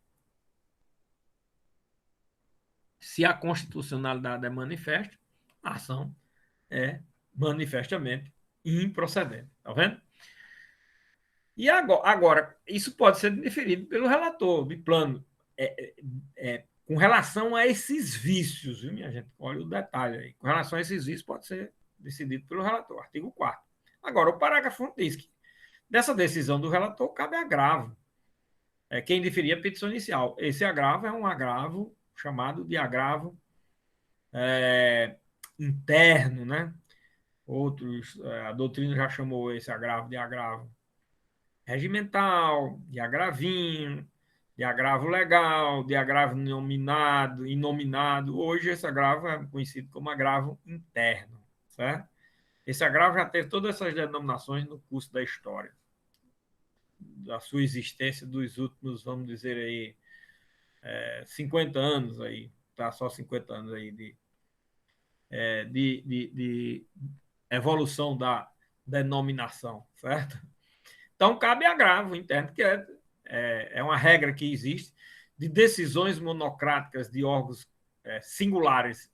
Speaker 1: Se a constitucionalidade é manifesta, a ação é manifestamente improcedente. Está vendo? E agora, isso pode ser deferido pelo relator de plano. Com relação a esses vícios, viu, minha gente? Olha o detalhe aí. Com relação a esses vícios, pode ser decidido pelo relator, artigo 4º. Agora, o parágrafo 1 diz que dessa decisão do relator cabe agravo. Quem deferir a petição inicial. Esse agravo é um agravo chamado de agravo interno, né? Outros, a doutrina já chamou esse agravo de agravo regimental, de agravinho, de agravo legal, de agravo inominado. Hoje, esse agravo é conhecido como agravo interno, certo? Esse agravo já teve todas essas denominações no curso da história, da sua existência dos últimos, vamos dizer aí, 50 anos aí, tá? Só 50 anos aí de evolução da denominação, certo? Então, cabe agravo interno, que é uma regra que existe de decisões monocráticas de órgãos singulares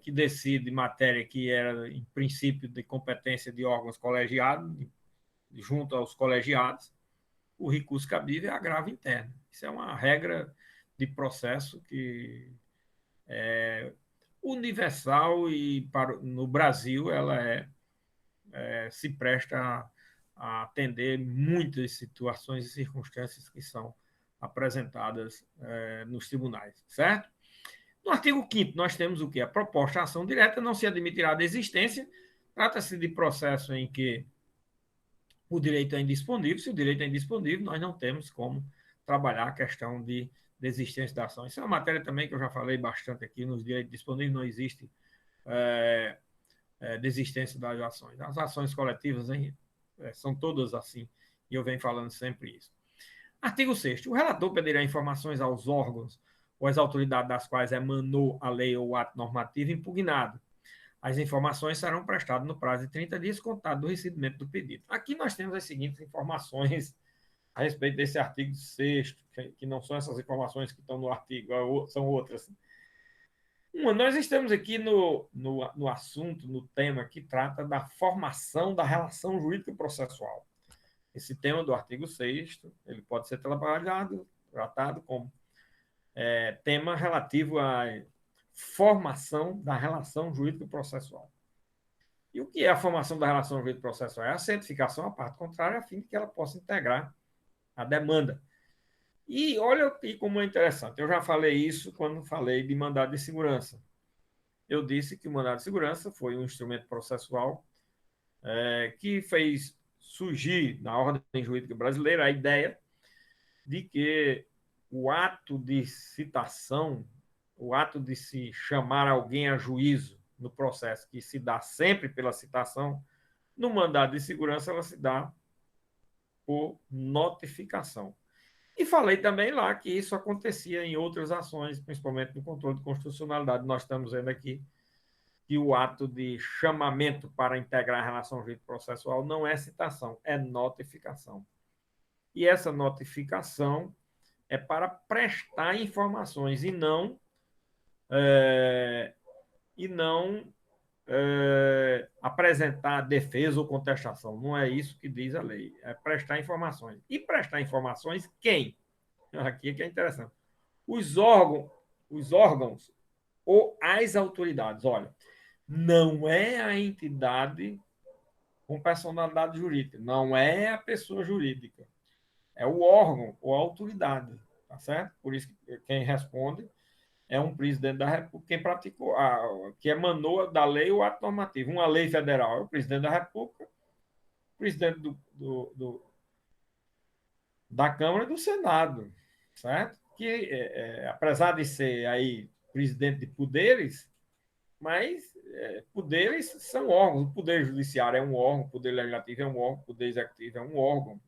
Speaker 1: que decide matéria que era, em princípio, de competência de órgãos colegiados, junto aos colegiados, o recurso cabível é agravo interno. Isso é uma regra de processo que é universal e no Brasil ela se presta a atender muitas situações e circunstâncias que são apresentadas nos tribunais, certo? No artigo 5º, nós temos o que? A proposta à ação direta não se admitirá de existência. Trata-se de processo em que o direito é indisponível. Se o direito é indisponível, nós não temos como trabalhar a questão de existência da ação. Isso é uma matéria também que eu já falei bastante aqui. Nos direitos disponíveis não existe desistência das ações. As ações coletivas são todas assim, e eu venho falando sempre isso. Artigo 6º. O relator pedirá informações aos órgãos ou às autoridades das quais emanou a lei ou o ato normativo impugnado. As informações serão prestadas no prazo de 30 dias, contado do recebimento do pedido. Aqui nós temos as seguintes informações a respeito desse artigo 6º, que não são essas informações que estão no artigo, são outras. Nós estamos aqui no assunto, no tema que trata da formação da relação jurídica processual. Esse tema do artigo 6º, ele pode ser tratado como tema relativo à formação da relação jurídica processual. E o que é a formação da relação jurídica processual? É a certificação à parte contrária, a fim de que ela possa integrar a demanda. E olha aqui como é interessante. Eu já falei isso quando falei de mandado de segurança. Eu disse que o mandado de segurança foi um instrumento processual que fez surgir na ordem jurídica brasileira a ideia de que o ato de citação, o ato de se chamar alguém a juízo no processo, que se dá sempre pela citação, no mandado de segurança ela se dá por notificação. E falei também lá que isso acontecia em outras ações, principalmente no controle de constitucionalidade. Nós estamos vendo aqui que o ato de chamamento para integrar a relação jurídica processual não é citação, é notificação. E essa notificação é para prestar informações e não apresentar defesa ou contestação. Não é isso que diz a lei. É prestar informações. E prestar informações quem? Aqui é que é interessante. Os órgãos ou as autoridades. Olha, não é a entidade com personalidade jurídica, não é a pessoa jurídica, é o órgão ou a autoridade, tá certo? Por isso que quem responde é um presidente da República, quem praticou, que emanou da lei o ato normativo. Uma lei federal é o presidente da República, o presidente da Câmara e do Senado, certo? Que, apesar de ser aí presidente de poderes, mas poderes são órgãos. O poder judiciário é um órgão, o poder legislativo é um órgão, o poder executivo é um órgão.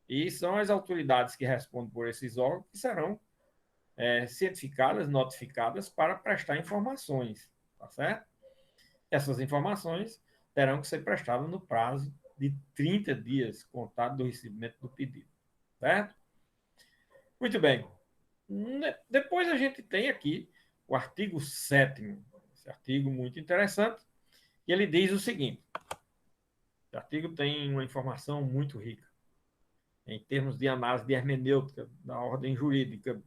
Speaker 1: E são as autoridades que respondem por esses órgãos que serão cientificadas, notificadas para prestar informações, tá certo? Essas informações terão que ser prestadas no prazo de 30 dias, contado do recebimento do pedido, certo? Muito bem. Depois a gente tem aqui o artigo 7º, esse artigo muito interessante, e ele diz o seguinte: o artigo tem uma informação muito rica em termos de análise de hermenêutica da ordem jurídica.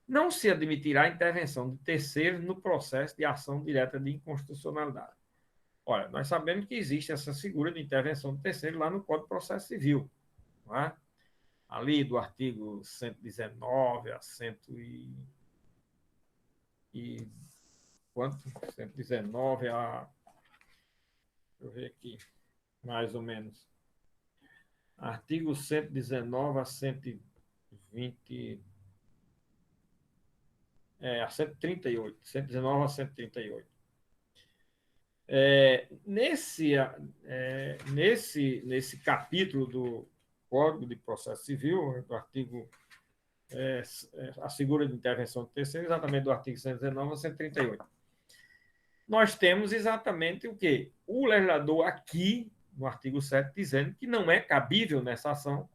Speaker 1: Não se admitirá a intervenção de terceiros no processo de ação direta de inconstitucionalidade. Olha, nós sabemos que existe essa figura de intervenção de terceiro lá no Código de Processo Civil, não é? Ali do artigo 119 a 100 e quanto? 119 a... Deixa eu ver aqui, mais ou menos. Artigo 119 a 100 120, a 138, 119 a 138. Nesse capítulo do Código de Processo Civil, do artigo, a figura de intervenção do terceiro, exatamente do artigo 119 a 138, nós temos exatamente o quê? O legislador aqui, no artigo 7, dizendo que não é cabível nessa ação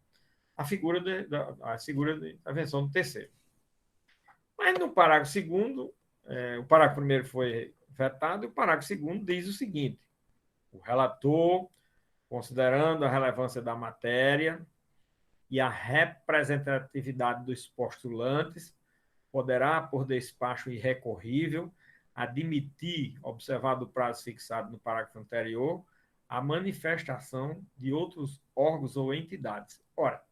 Speaker 1: a figura de intervenção do terceiro. Mas no parágrafo 2º, o parágrafo 1º foi vetado, e o parágrafo 2º diz o seguinte: o relator, considerando a relevância da matéria e a representatividade dos postulantes, poderá, por despacho irrecorrível, admitir, observado o prazo fixado no parágrafo anterior, a manifestação de outros órgãos ou entidades. Ora,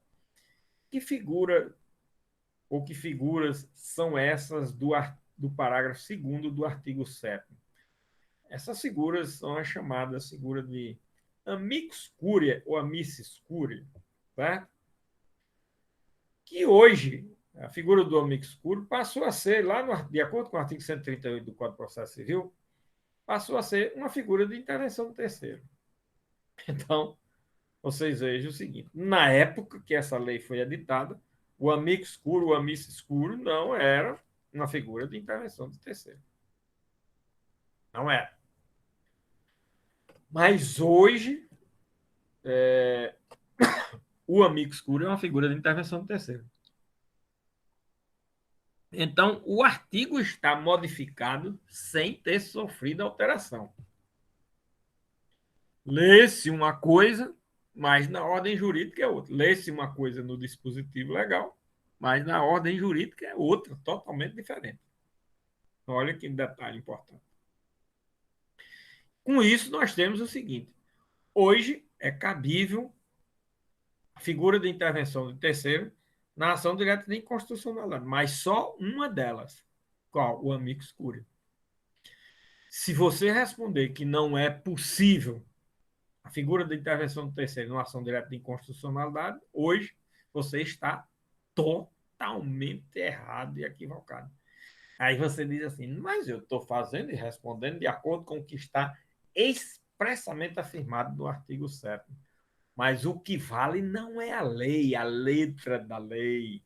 Speaker 1: que figura ou que figuras são essas do parágrafo 2º do artigo 7º? Essas figuras são as chamadas figuras de amicus curiae ou amicis curiae, tá? Que hoje a figura do amicus curiae passou a ser, de acordo com o artigo 138 do Código de Processo Civil, passou a ser uma figura de intervenção do terceiro. Então, vocês vejam o seguinte: na época que essa lei foi editada, o amicus curiae, o amicis curiae não era uma figura de intervenção do terceiro. Não era. Mas hoje, o amicus curiae é uma figura de intervenção do terceiro. Então, o artigo está modificado sem ter sofrido alteração. Lê-se uma coisa, mas na ordem jurídica é outra. Lê-se uma coisa no dispositivo legal, mas na ordem jurídica é outra, totalmente diferente. Olha que detalhe importante. Com isso, nós temos o seguinte: hoje é cabível a figura de intervenção do terceiro na ação direta de inconstitucionalidade, mas só uma delas. Qual? O amicus curiae. Se você responder que não é possível a figura de intervenção do terceiro numa ação direta de inconstitucionalidade, hoje você está totalmente errado e equivocado. Aí você diz assim: mas eu estou fazendo e respondendo de acordo com o que está expressamente afirmado no artigo 7º. Mas o que vale não é a lei, a letra da lei,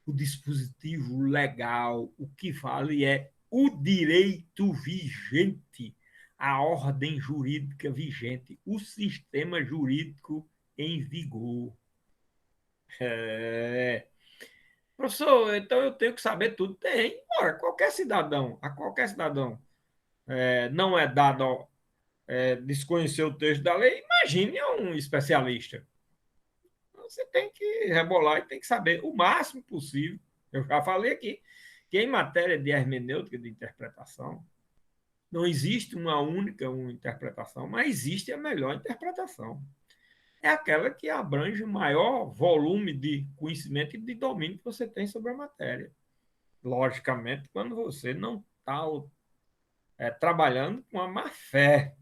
Speaker 1: o dispositivo legal. O que vale é o direito vigente, a ordem jurídica vigente, o sistema jurídico em vigor. Professor, então eu tenho que saber tudo? Tem. Ora, a qualquer cidadão não é dado desconhecer o texto da lei, imagine um especialista. Você tem que rebolar e tem que saber o máximo possível. Eu já falei aqui que em matéria de hermenêutica, de interpretação, não existe uma única interpretação, mas existe a melhor interpretação. É aquela que abrange o maior volume de conhecimento e de domínio que você tem sobre a matéria. Logicamente, quando você não está trabalhando com a má fé,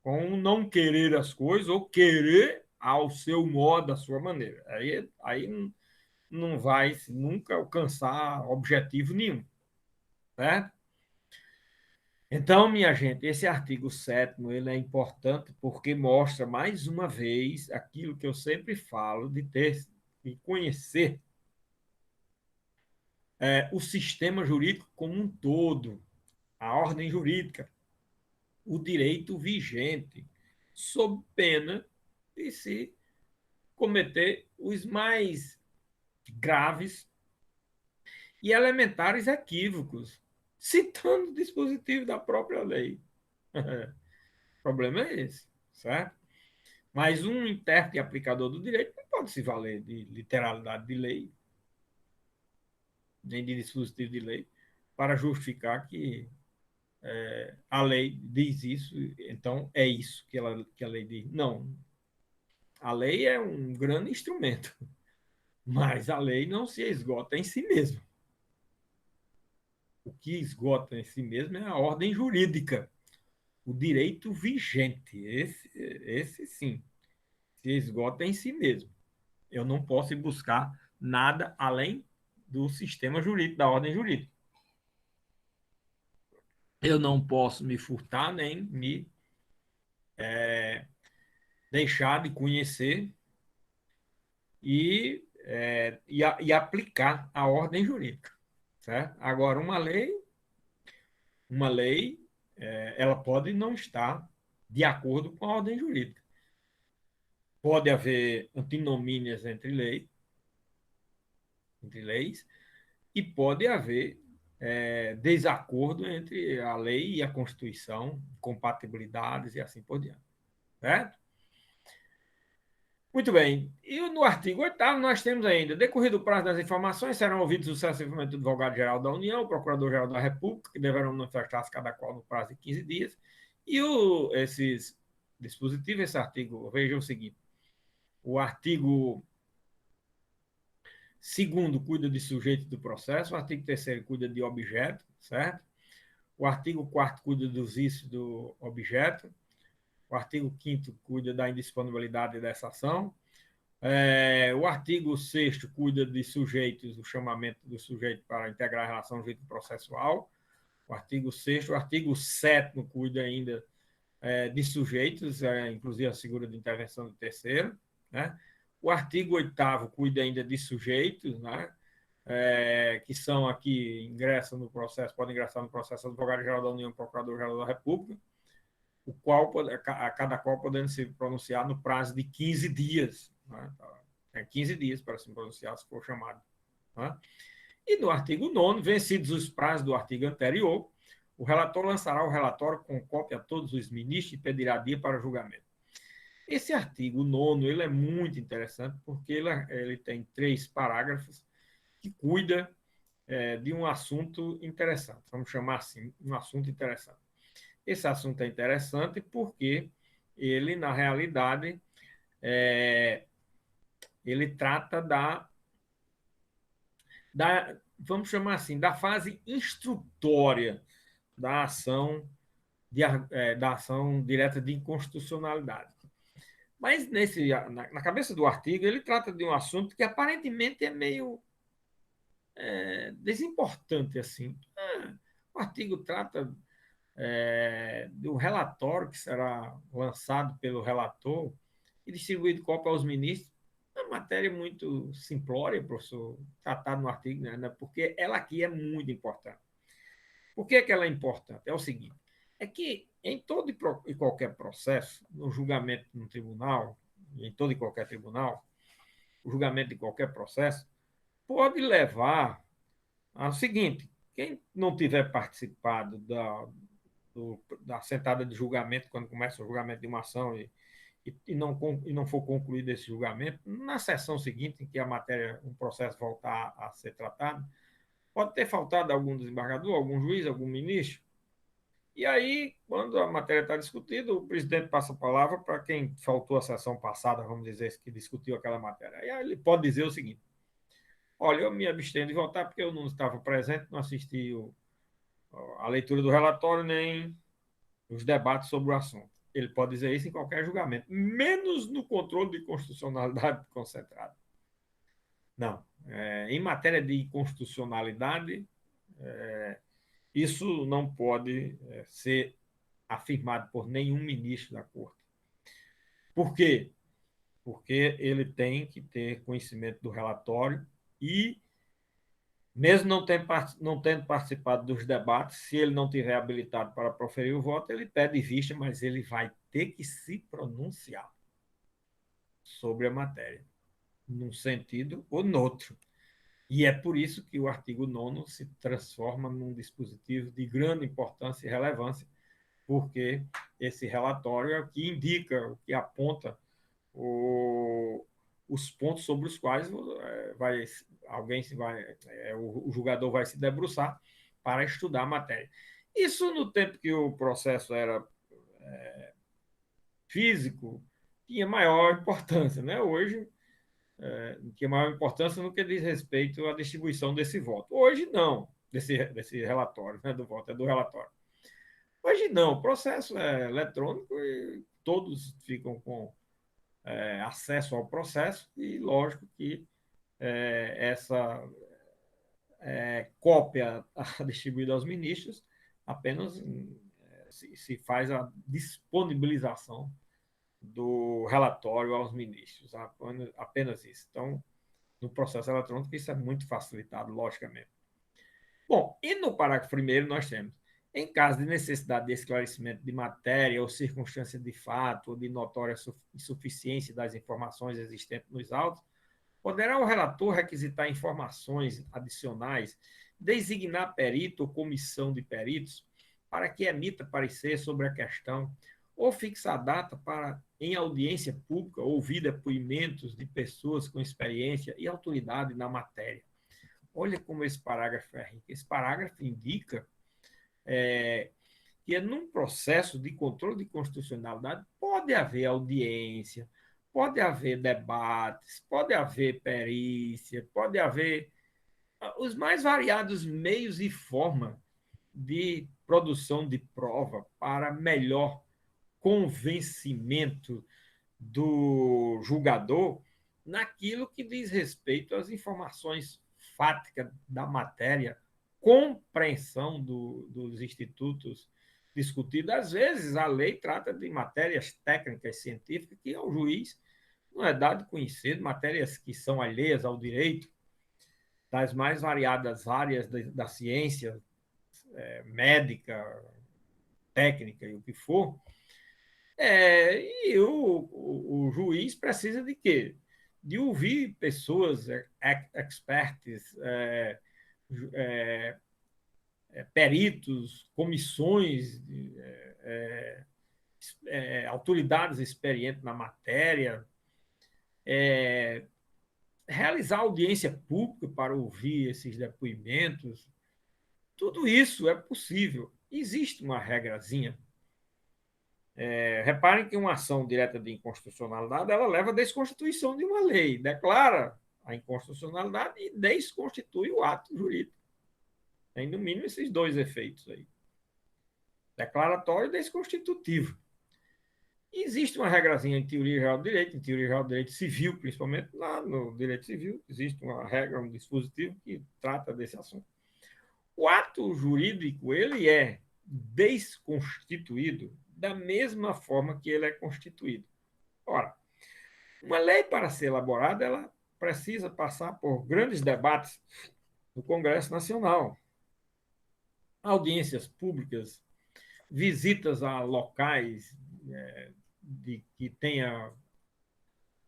Speaker 1: com não querer as coisas ou querer ao seu modo, à sua maneira. Aí não vai nunca alcançar objetivo nenhum. Certo? Então, minha gente, esse artigo 7º ele é importante porque mostra mais uma vez aquilo que eu sempre falo de conhecer o sistema jurídico como um todo, a ordem jurídica, o direito vigente, sob pena de se cometer os mais graves e elementares equívocos, citando o dispositivo da própria lei. O problema é esse, certo? Mas um intérprete e aplicador do direito não pode se valer de literalidade de lei, nem de dispositivo de lei, para justificar que a lei diz isso, então é isso que a lei diz. Não. A lei é um grande instrumento, mas a lei não se esgota em si mesma. O que esgota em si mesmo é a ordem jurídica, o direito vigente. Esse sim, se esgota em si mesmo. Eu não posso ir buscar nada além do sistema jurídico, da ordem jurídica. Eu não posso me furtar nem me deixar de conhecer e aplicar a ordem jurídica. Certo? Agora, uma lei, ela pode não estar de acordo com a ordem jurídica. Pode haver antinomínias entre leis, e pode haver desacordo entre a lei e a Constituição, compatibilidades e assim por diante. Certo? Muito bem. E no artigo 8º, nós temos ainda: decorrido o prazo das informações, serão ouvidos sucessivamente o advogado-geral da União, o procurador-geral da República, que deverão manifestar-se cada qual no prazo de 15 dias. E esses dispositivos, esse artigo, veja o seguinte: o artigo 2º cuida de sujeito do processo, o artigo 3º cuida de objeto, certo? O artigo 4º cuida dos vícios do objeto, o artigo 5º cuida da indisponibilidade dessa ação, o artigo 6º cuida de sujeitos, do chamamento do sujeito para integrar a relação jurídico processual, o artigo 6º, o artigo 7º cuida ainda de sujeitos, inclusive a figura de intervenção do terceiro, né? O artigo 8º cuida ainda de sujeitos, né? Que são aqui, ingressam no processo, podem ingressar no processo advogado-geral da União e procurador-geral da República, o qual, a cada qual podendo se pronunciar no prazo de 15 dias. Né? Tem 15 dias para se pronunciar, se for chamado. Né? E no artigo 9º, vencidos os prazos do artigo anterior, o relator lançará o relatório com cópia a todos os ministros e pedirá dia para julgamento. Esse artigo 9º ele é muito interessante porque ele tem 3 parágrafos que cuida de um assunto interessante. Vamos chamar assim, um assunto interessante. Esse assunto é interessante porque ele, na realidade, ele trata vamos chamar assim, da fase instrutória da ação, da ação direta de inconstitucionalidade. Mas na cabeça do artigo, ele trata de um assunto que aparentemente é meio desimportante. Assim. O artigo trata do relatório que será lançado pelo relator e distribuído cópia aos ministros. É uma matéria muito simplória, professor, tratada no artigo, né? Porque ela aqui é muito importante. Por que ela é importante? É o seguinte: é que em todo e qualquer processo, no julgamento no tribunal, em todo e qualquer tribunal, o julgamento de qualquer processo pode levar ao seguinte: quem não tiver participado da sentada de julgamento, quando começa o julgamento de uma ação e não for concluído esse julgamento, na sessão seguinte, em que a matéria, um processo voltar a ser tratado, pode ter faltado algum desembargador, algum juiz, algum ministro. E aí, quando a matéria está discutida, o presidente passa a palavra para quem faltou a sessão passada, vamos dizer, que discutiu aquela matéria. Aí ele pode dizer o seguinte: olha, eu me abstenho de votar porque eu não estava presente, não assisti a leitura do relatório, nem os debates sobre o assunto. Ele pode dizer isso em qualquer julgamento, menos no controle de constitucionalidade concentrado. Não. Em matéria de constitucionalidade, isso não pode ser afirmado por nenhum ministro da Corte. Por quê? Porque ele tem que ter conhecimento do relatório e, mesmo não tendo participado dos debates, se ele não tiver habilitado para proferir o voto, ele pede vista, mas ele vai ter que se pronunciar sobre a matéria, num sentido ou no outro. E é por isso que o artigo 9º se transforma num dispositivo de grande importância e relevância, porque esse relatório é o que indica, o que aponta os pontos sobre os quais o julgador vai se debruçar para estudar a matéria. Isso no tempo que o processo era físico, tinha maior importância. Né? Hoje, tinha maior importância no que diz respeito à distribuição desse voto. Hoje, não, desse relatório, né, do voto, é do relatório. Hoje, não, o processo é eletrônico e todos ficam com acesso ao processo e, lógico, que essa cópia distribuída aos ministros, apenas se faz a disponibilização do relatório aos ministros, apenas isso. Então, no processo eletrônico, isso é muito facilitado, logicamente. Bom, e no parágrafo primeiro nós temos, em caso de necessidade de esclarecimento de matéria ou circunstância de fato ou de notória insuficiência das informações existentes nos autos, poderá o relator requisitar informações adicionais, designar perito ou comissão de peritos para que emita parecer sobre a questão ou fixar data para, em audiência pública, ouvir depoimentos de pessoas com experiência e autoridade na matéria. Olha como esse parágrafo é rico. Esse parágrafo indica que num processo de controle de constitucionalidade pode haver audiência, pode haver debates, pode haver perícia, pode haver os mais variados meios e formas de produção de prova para melhor convencimento do julgador naquilo que diz respeito às informações fáticas da matéria, compreensão dos institutos discutidos. Às vezes, a lei trata de matérias técnicas científicas que ao juiz não é dado conhecer, matérias que são alheias ao direito, das mais variadas áreas da ciência, médica, técnica e o que for. E o juiz precisa de quê? De ouvir pessoas experts, peritos, comissões, autoridades experientes na matéria, realizar audiência pública para ouvir esses depoimentos. Tudo isso é possível. Existe uma regrazinha. Reparem que uma ação direta de inconstitucionalidade ela leva à desconstituição de uma lei, declara a inconstitucionalidade e desconstitui o ato jurídico. Tem, no mínimo, esses dois efeitos aí. Declaratório e desconstitutivo. E existe uma regrazinha em teoria geral do direito, em teoria geral do direito civil, principalmente lá no direito civil, existe uma regra, um dispositivo que trata desse assunto. O ato jurídico, ele é desconstituído da mesma forma que ele é constituído. Ora, uma lei para ser elaborada, ela precisa passar por grandes debates no Congresso Nacional, audiências públicas, visitas a locais que tenha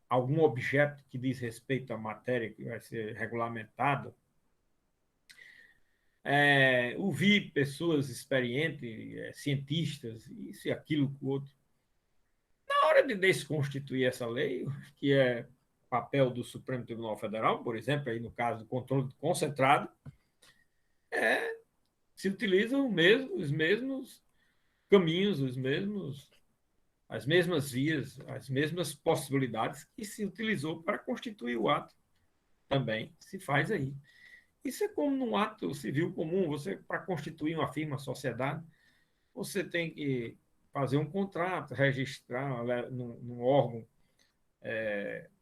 Speaker 1: algum objeto que diz respeito à matéria que vai ser regulamentada, ouvir pessoas experientes, cientistas, isso e aquilo, o outro. Na hora de desconstituir essa lei, que é papel do Supremo Tribunal Federal, por exemplo, aí no caso do controle concentrado, se utilizam os mesmos caminhos, as mesmas vias, as mesmas possibilidades que se utilizou para constituir o ato. Também se faz aí. Isso é como num ato civil comum, você, para constituir uma firma, sociedade, você tem que fazer um contrato, registrar num órgão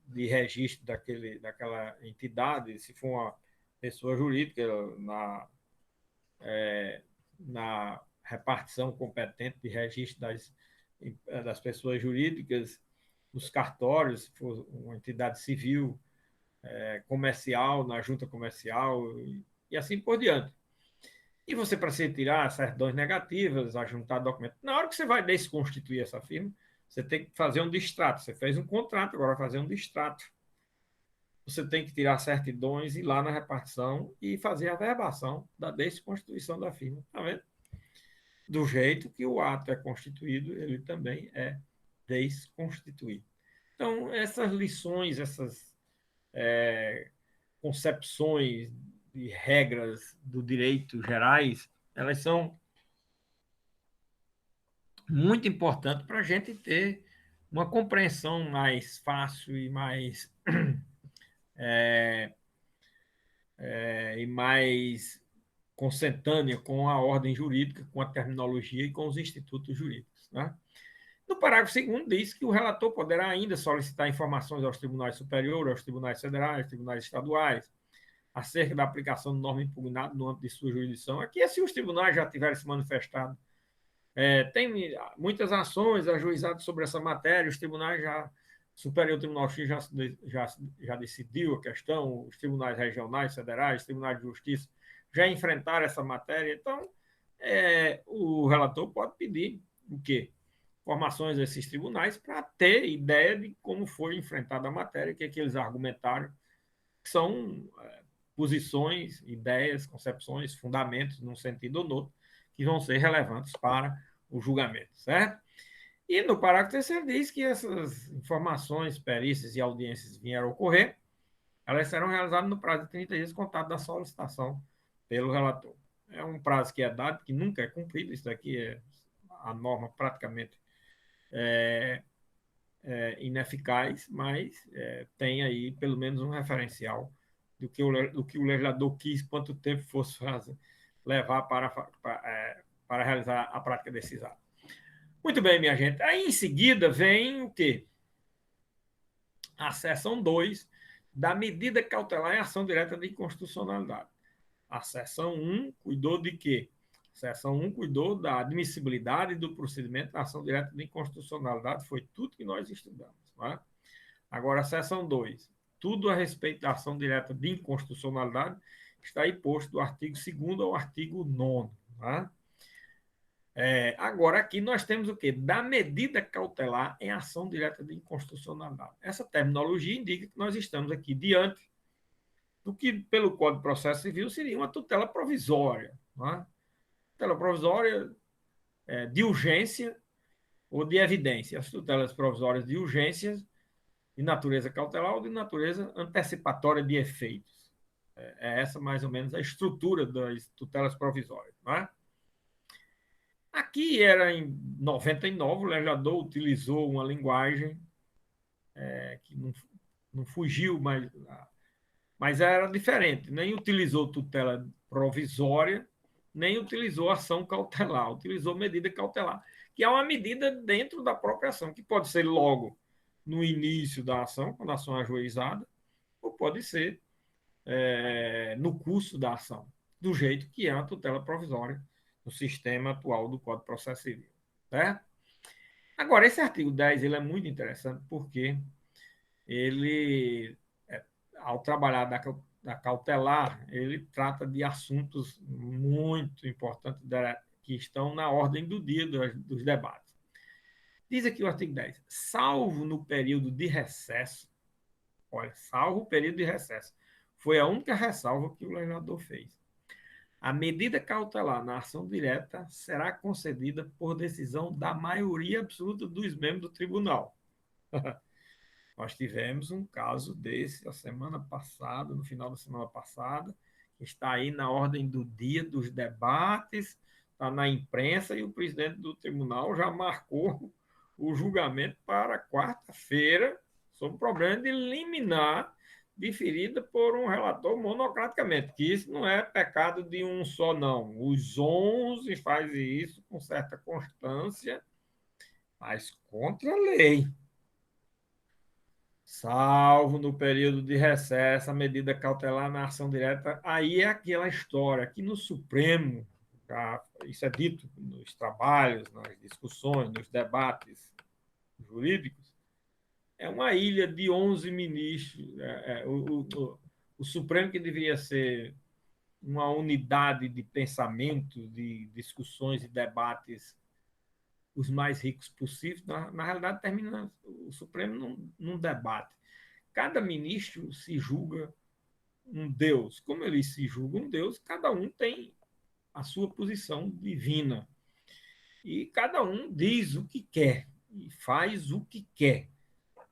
Speaker 1: de registro daquela entidade, se for uma pessoa jurídica, na repartição competente de registro das pessoas jurídicas, nos cartórios, se for uma entidade civil, comercial, na junta comercial, e assim por diante. E você, para se tirar certidões negativas, ajuntar documentos, na hora que você vai desconstituir essa firma, você tem que fazer um distrato. Você fez um contrato, agora vai fazer um distrato. Você tem que tirar certidões, ir lá na repartição e fazer a verbação da desconstituição da firma. Tá vendo? Do jeito que o ato é constituído, ele também é desconstituído. Então, essas lições, essas concepções de regras do direito gerais, elas são muito importantes para a gente ter uma compreensão mais fácil e mais consentânea com a ordem jurídica, com a terminologia e com os institutos jurídicos. Né? No parágrafo 2º diz que o relator poderá ainda solicitar informações aos tribunais superiores, aos tribunais federais, aos tribunais estaduais, acerca da aplicação de norma impugnada no âmbito de sua jurisdição. Aqui é se os tribunais já tiverem se manifestado. Tem muitas ações ajuizadas sobre essa matéria, os tribunais já, o Superior Tribunal X já decidiu a questão, os tribunais regionais, federais, os tribunais de justiça já enfrentaram essa matéria, então o relator pode pedir o quê? Informações desses tribunais para ter ideia de como foi enfrentada a matéria, que eles argumentaram, que são posições, ideias, concepções, fundamentos, num sentido ou no outro, que vão ser relevantes para o julgamento, certo? E no parágrafo 3º diz que essas informações, perícias e audiências vieram a ocorrer, elas serão realizadas no prazo de 30 dias contado da solicitação pelo relator. É um prazo que é dado, que nunca é cumprido, isso daqui é a norma praticamente ineficaz, mas tem aí pelo menos um referencial do que o legislador quis, quanto tempo fosse levar para realizar a prática desses atos. Muito bem, minha gente. Aí, em seguida, vem o quê? A seção 2 da medida cautelar em ação direta de inconstitucionalidade. A seção 1 cuidou de quê? A seção 1 cuidou da admissibilidade do procedimento da ação direta de inconstitucionalidade. Foi tudo que nós estudamos. Não é? Agora, a seção 2. Tudo a respeito da ação direta de inconstitucionalidade está aí posto do artigo 2º ao artigo 9º. Tá? Agora, aqui nós temos o quê? Da medida cautelar em ação direta de inconstitucionalidade. Essa terminologia indica que nós estamos aqui diante do que, pelo Código de Processo Civil, seria uma tutela provisória. Tá? Tutela provisória de urgência ou de evidência. As tutelas provisórias de urgência de natureza cautelar ou de natureza antecipatória de efeitos. É essa, mais ou menos, a estrutura das tutelas provisórias. Não é? Aqui era em 99, o legislador utilizou uma linguagem que não fugiu, mas era diferente. Nem utilizou tutela provisória, nem utilizou ação cautelar, utilizou medida cautelar, que é uma medida dentro da própria ação, que pode ser logo no início da ação, quando a ação é ajuizada, ou pode ser no curso da ação, do jeito que é a tutela provisória no sistema atual do Código de Processo Civil. Certo? Agora, esse artigo 10 ele é muito interessante porque ele, ao trabalhar da cautelar, ele trata de assuntos muito importantes que estão na ordem do dia dos debates. Diz aqui o artigo 10, salvo no período de recesso, olha, salvo o período de recesso, foi a única ressalva que o legislador fez. A medida cautelar na ação direta será concedida por decisão da maioria absoluta dos membros do tribunal. Nós tivemos um caso desse a semana passada, no final da semana passada, que está aí na ordem do dia dos debates, está na imprensa e o presidente do tribunal já marcou o julgamento para quarta-feira sobre o problema de liminar diferida por um relator monocraticamente, que isso não é pecado de um só, não. Os 11 fazem isso com certa constância, mas contra a lei. Salvo no período de recesso, a medida cautelar na ação direta, aí é aquela história. Aqui no Supremo, isso é dito nos trabalhos, nas discussões, nos debates jurídicos, é uma ilha de 11 ministros. O Supremo, que deveria ser uma unidade de pensamento, de discussões e debates os mais ricos possíveis, na realidade termina o Supremo num debate. Cada ministro se julga um Deus. Como ele se julga um Deus, cada um tem a sua posição divina. E cada um diz o que quer e faz o que quer,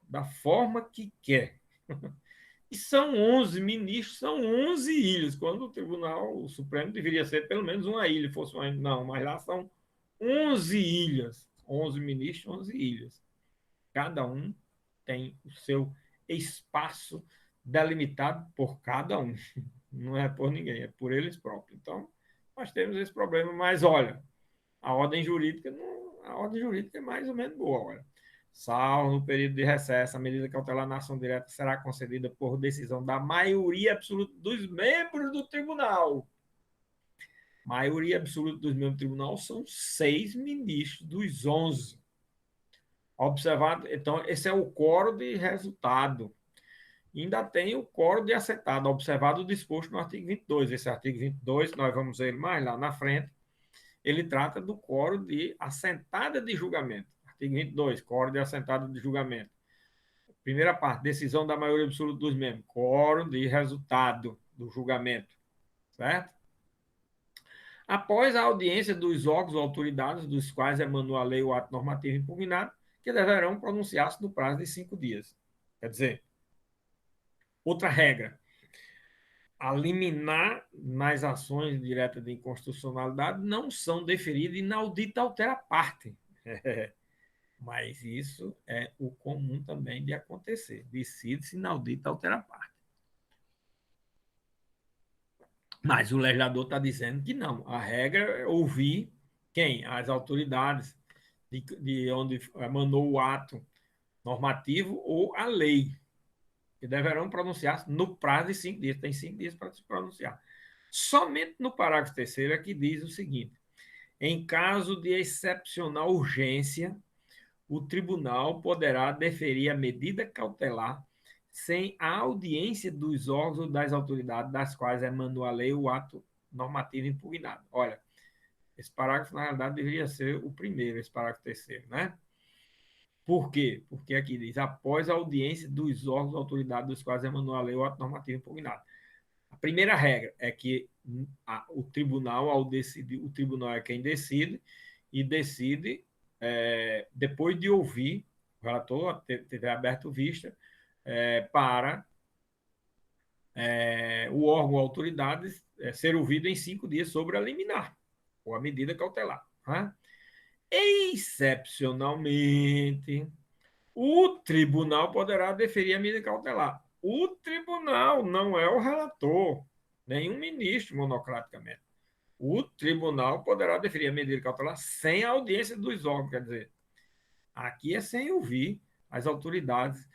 Speaker 1: da forma que quer. E são 11 ministros, são 11 ilhas, quando o Tribunal Supremo deveria ser pelo menos uma ilha, fosse uma, não, mas lá são 11 ilhas, 11 ministros, 11 ilhas. Cada um tem o seu espaço delimitado por cada um. Não é por ninguém, é por eles próprios. Então, nós temos esse problema, mas olha, a ordem jurídica a ordem jurídica é mais ou menos boa. Olha. Salvo no período de recesso, a medida cautelar na ação direta será concedida por decisão da maioria absoluta dos membros do tribunal. Maioria absoluta dos membros do tribunal são 6 ministros dos 11. Observado, então, esse é o quórum de resultado. E ainda tem o quórum de assentado, observado o disposto no artigo 22. Esse artigo 22, nós vamos ver mais lá na frente, ele trata do quórum de assentada de julgamento. Artigo 22, quórum de assentada de julgamento. Primeira parte, decisão da maioria absoluta dos membros. Quórum de resultado do julgamento. Certo? Após a audiência dos órgãos ou autoridades, dos quais emanou a lei ou ato normativo impugnado, que deverão pronunciar-se no prazo de 5 dias. Quer dizer, outra regra, a liminar nas ações diretas de inconstitucionalidade não são deferidas inaudita altera parte. Mas isso é o comum também de acontecer. Decide-se inaudita altera parte. Mas o legislador está dizendo que não. A regra é ouvir quem? As autoridades de onde emanou o ato normativo ou a lei, que deverão pronunciar no prazo de 5 dias. Tem 5 dias para se pronunciar. Somente no parágrafo 3º é que diz o seguinte: em caso de excepcional urgência, o tribunal poderá deferir a medida cautelar sem a audiência dos órgãos ou das autoridades das quais emanou a lei ou o ato normativo impugnado. Olha, esse parágrafo, na realidade, deveria ser o primeiro, esse parágrafo 3º, né? Por quê? Porque aqui diz, após a audiência dos órgãos ou autoridades dos quais emanou a lei ou o ato normativo impugnado. A primeira regra é que o tribunal, ao decidir, o tribunal é quem decide, e decide depois de ouvir, o relator teve aberto vista para o órgão ou autoridades ser ouvido em 5 dias sobre a liminar, ou a medida cautelar. Né? Excepcionalmente, o tribunal poderá deferir a medida cautelar. O tribunal não é o relator, nenhum ministro monocraticamente. O tribunal poderá deferir a medida cautelar sem a audiência dos órgãos, quer dizer, aqui é sem ouvir as autoridades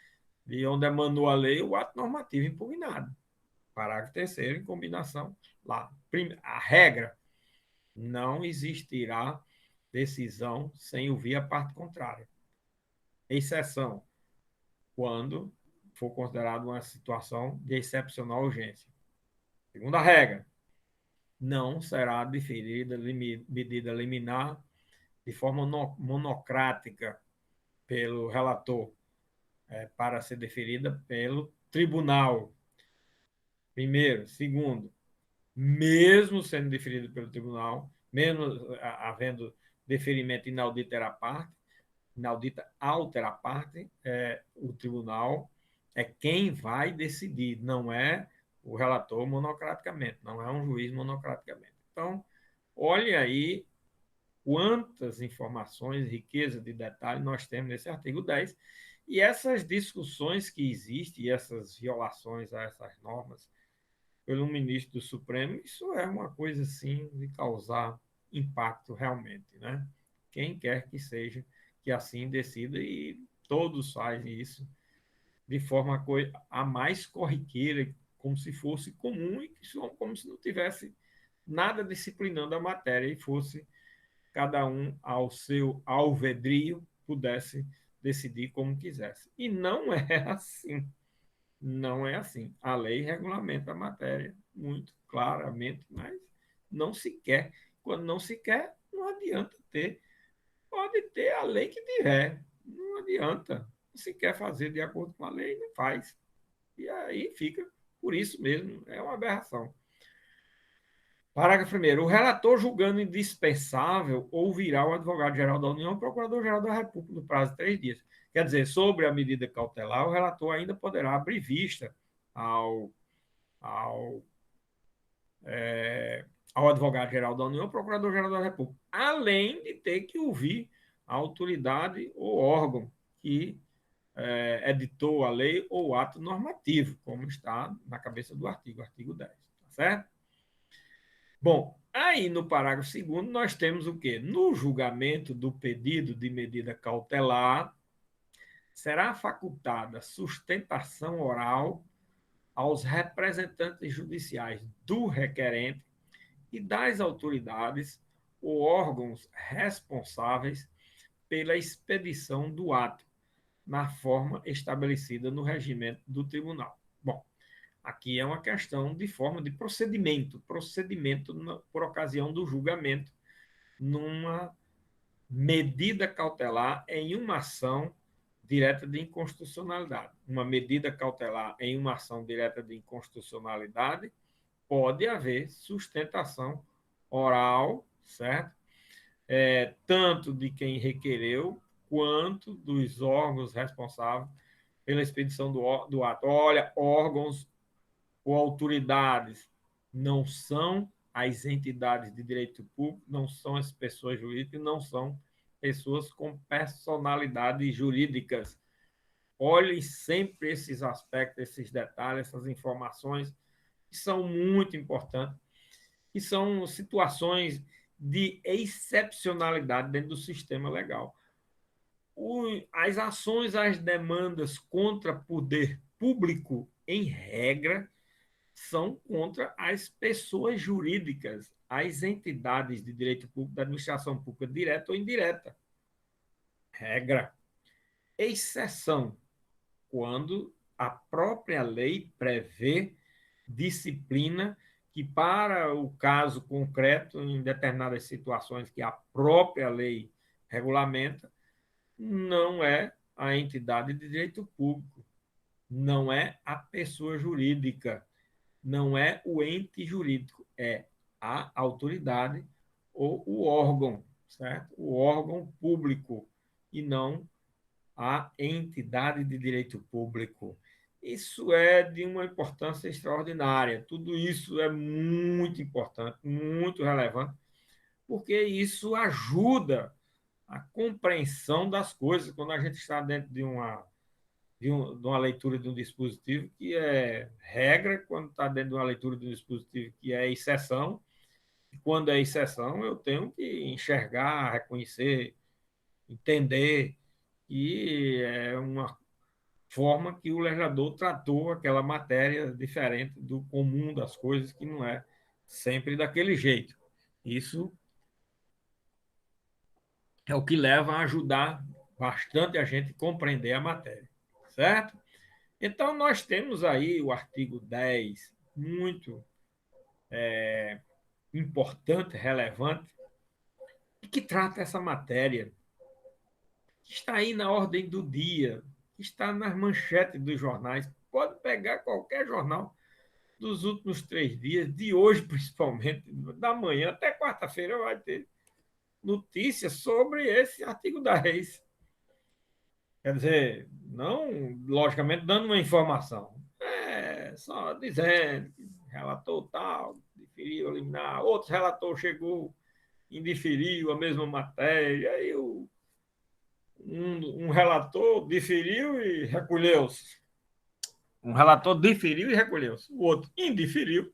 Speaker 1: de onde emanou a lei o ato normativo impugnado. Parágrafo 3º, em combinação lá. A regra, não existirá decisão sem ouvir a parte contrária. Exceção, quando for considerado uma situação de excepcional urgência. Segunda regra, não será deferida medida liminar de forma monocrática pelo relator, para ser deferida pelo tribunal. Primeiro. Segundo, mesmo sendo deferida pelo tribunal, mesmo havendo deferimento inaudita altera parte, o tribunal é quem vai decidir, não é o relator monocraticamente, não é um juiz monocraticamente. Então, olhe aí quantas informações, riqueza de detalhes nós temos nesse artigo 10, e essas discussões que existem, e essas violações a essas normas pelo ministro do Supremo, isso é uma coisa, assim, de causar impacto realmente, né? Quem quer que seja que assim decida, e todos fazem isso de forma a mais corriqueira, como se fosse comum, e como se não tivesse nada disciplinando a matéria e fosse cada um ao seu alvedrio pudesse decidir como quisesse. E não é assim. Não é assim. A lei regulamenta a matéria muito claramente, mas não se quer. Quando não se quer, não adianta ter. Pode ter a lei que tiver. Não adianta. Se quer fazer de acordo com a lei, não faz. E aí fica por isso mesmo. É uma aberração. Parágrafo 1º. O relator julgando indispensável ouvirá o advogado-geral da União e o procurador-geral da República no prazo de 3 dias. Quer dizer, sobre a medida cautelar, o relator ainda poderá abrir vista ao, ao, ao advogado-geral da União e ao procurador-geral da República, além de ter que ouvir a autoridade ou órgão que editou a lei ou ato normativo, como está na cabeça do artigo 10. Tá certo? Bom, Aí, no parágrafo 2º, nós temos o quê? No julgamento do pedido de medida cautelar, será facultada sustentação oral aos representantes judiciais do requerente e das autoridades ou órgãos responsáveis pela expedição do ato, na forma estabelecida no regimento do tribunal. Bom, aqui é uma questão de forma de procedimento, por ocasião do julgamento, numa medida cautelar em uma ação direta de inconstitucionalidade. Uma medida cautelar em uma ação direta de inconstitucionalidade pode haver sustentação oral, certo? Tanto de quem requereu, quanto dos órgãos responsáveis pela expedição do ato. Olha, órgãos ou autoridades não são as entidades de direito público, não são as pessoas jurídicas, não são pessoas com personalidades jurídicas. Olhem sempre esses aspectos, esses detalhes, essas informações que são muito importantes, que são situações de excepcionalidade dentro do sistema legal. As ações, as demandas contra poder público, em regra, são contra as pessoas jurídicas, as entidades de direito público, da administração pública, direta ou indireta. Regra. Exceção, quando a própria lei prevê disciplina que, para o caso concreto, em determinadas situações que a própria lei regulamenta, não é a entidade de direito público, não é a pessoa jurídica, não é o ente jurídico, é a autoridade ou o órgão, certo? O órgão público e não a entidade de direito público. Isso é de uma importância extraordinária. Tudo isso é muito importante, muito relevante, porque isso ajuda a compreensão das coisas quando a gente está dentro de uma leitura de um dispositivo que é regra, quando está dentro de uma leitura de um dispositivo que é exceção, e quando é exceção, eu tenho que enxergar, reconhecer, entender, e é uma forma que o legislador tratou aquela matéria diferente do comum das coisas, que não é sempre daquele jeito. Isso é o que leva a ajudar bastante a gente a compreender a matéria, certo? Então, nós temos aí o artigo 10, muito importante, relevante, que trata essa matéria, que está aí na ordem do dia, que está nas manchetes dos jornais. Pode pegar qualquer jornal dos últimos 3 dias, de hoje principalmente, da manhã até quarta-feira, vai ter notícias sobre esse artigo 10. Quer dizer, não, logicamente, dando uma informação. Só dizendo que relator tal, diferiu, eliminar. Outro relator chegou, indiferiu a mesma matéria. Aí um relator diferiu e recolheu-se. Um relator diferiu e recolheu-se. O outro indiferiu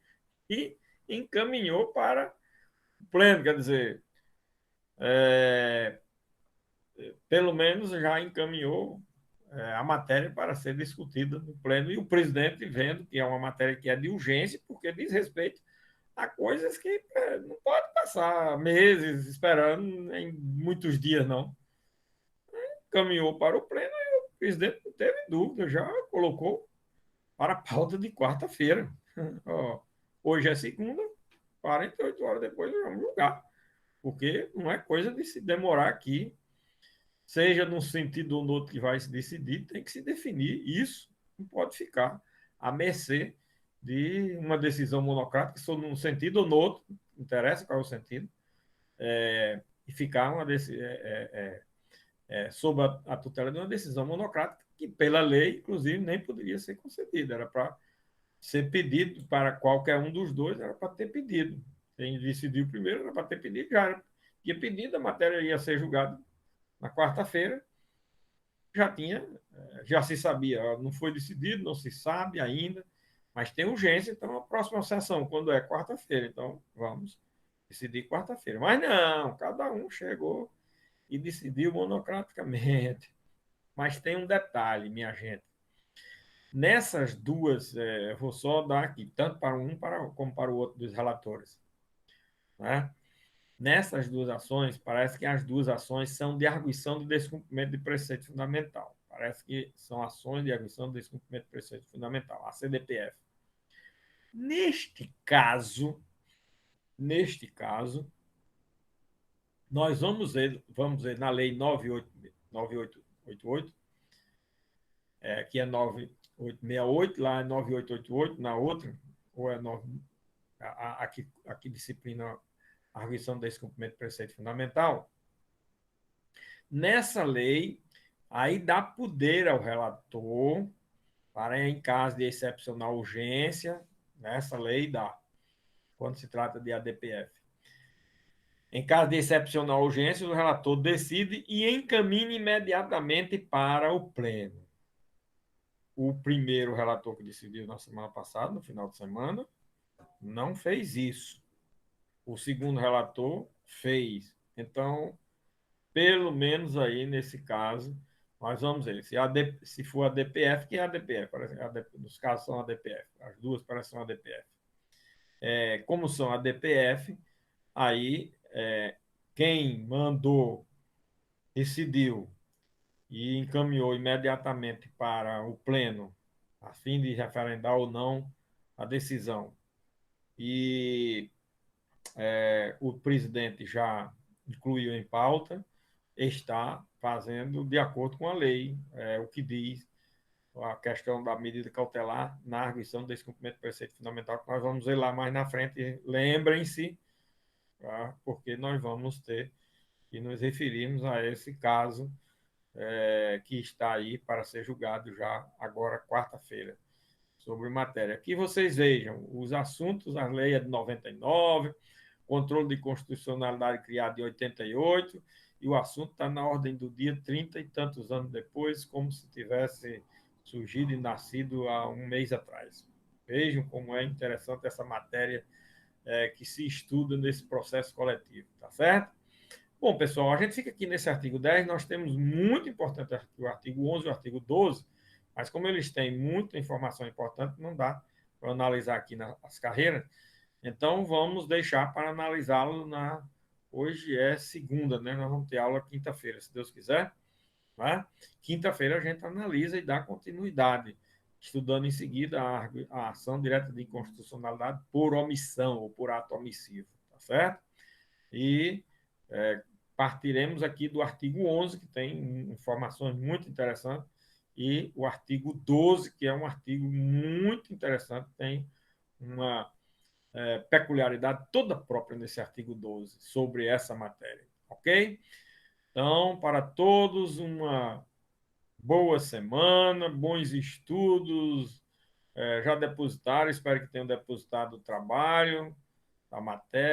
Speaker 1: e encaminhou para o pleno. Quer dizer, é, pelo menos já encaminhou a matéria para ser discutida no pleno, e o presidente vendo que é uma matéria que é de urgência, porque diz respeito a coisas que não pode passar meses esperando, em muitos dias, não. Caminhou para o pleno e o presidente não teve dúvida, já colocou para a pauta de quarta-feira. Hoje é segunda, 48 horas depois nós vamos julgar, porque não é coisa de se demorar aqui, seja num sentido ou no outro que vai se decidir, tem que se definir. Isso não pode ficar à mercê de uma decisão monocrática, só num sentido ou no outro, não interessa qual é o sentido, e ficar sob a tutela de uma decisão monocrática, que pela lei, inclusive, nem poderia ser concedida. Era para ser pedido para qualquer um dos dois, era para ter pedido. Quem decidiu primeiro era para ter pedido, já era, tinha pedido, a matéria ia ser julgada na quarta-feira, já se sabia, não foi decidido, não se sabe ainda, mas tem urgência, então a próxima sessão, quando é quarta-feira, então vamos decidir quarta-feira. Mas não, cada um chegou e decidiu monocraticamente. Mas tem um detalhe, minha gente. Nessas duas, vou só dar aqui, tanto para um como para o outro dos relatores. Né? Nessas duas ações, parece que as duas ações são de arguição do descumprimento de preceito fundamental. Parece que são ações de arguição do descumprimento de preceito fundamental, a CDPF. Neste caso, nós vamos ver na lei 9888, que é 9868, lá é 9888, na outra, ou é 9, aqui disciplina a arguição do descumprimento de preceito fundamental. Nessa lei, aí dá poder ao relator para, em caso de excepcional urgência, nessa lei dá, quando se trata de ADPF. Em caso de excepcional urgência, o relator decide e encaminha imediatamente para o pleno. O primeiro relator que decidiu na semana passada, no final de semana, não fez isso. O segundo relator fez. Então, pelo menos aí nesse caso, nós vamos ver. Se for a DPF, que é a DPF? Nos casos são a DPF. As duas parecem a DPF. Como são a DPF, aí quem mandou, decidiu e encaminhou imediatamente para o pleno, a fim de referendar ou não a decisão. E o presidente já incluiu em pauta, está fazendo de acordo com a lei, o que diz a questão da medida cautelar na arguição do descumprimento do preceito fundamental, que nós vamos ver lá mais na frente. Lembrem-se, tá? Porque nós vamos ter que nos referirmos a esse caso que está aí para ser julgado já agora, quarta-feira, sobre matéria. Aqui vocês vejam os assuntos, a lei é de 99, controle de constitucionalidade criado em 88, e o assunto está na ordem do dia 30 e tantos anos depois, como se tivesse surgido e nascido há um mês atrás. Vejam como é interessante essa matéria que se estuda nesse processo coletivo, tá certo? Bom, pessoal, a gente fica aqui nesse artigo 10, nós temos muito importante o artigo 11 e o artigo 12, mas como eles têm muita informação importante, não dá para analisar aqui nas carreiras, então vamos deixar para analisá-lo na... Hoje é segunda, né? Nós vamos ter aula quinta-feira, se Deus quiser. Né? Quinta-feira a gente analisa e dá continuidade, estudando em seguida a ação direta de inconstitucionalidade por omissão ou por ato omissivo, tá certo? E partiremos aqui do artigo 11, que tem informações muito interessantes, e o artigo 12, que é um artigo muito interessante, tem uma peculiaridade toda própria nesse artigo 12 sobre essa matéria, ok? Então, para todos, uma boa semana, bons estudos, já depositaram, espero que tenham depositado o trabalho, a matéria.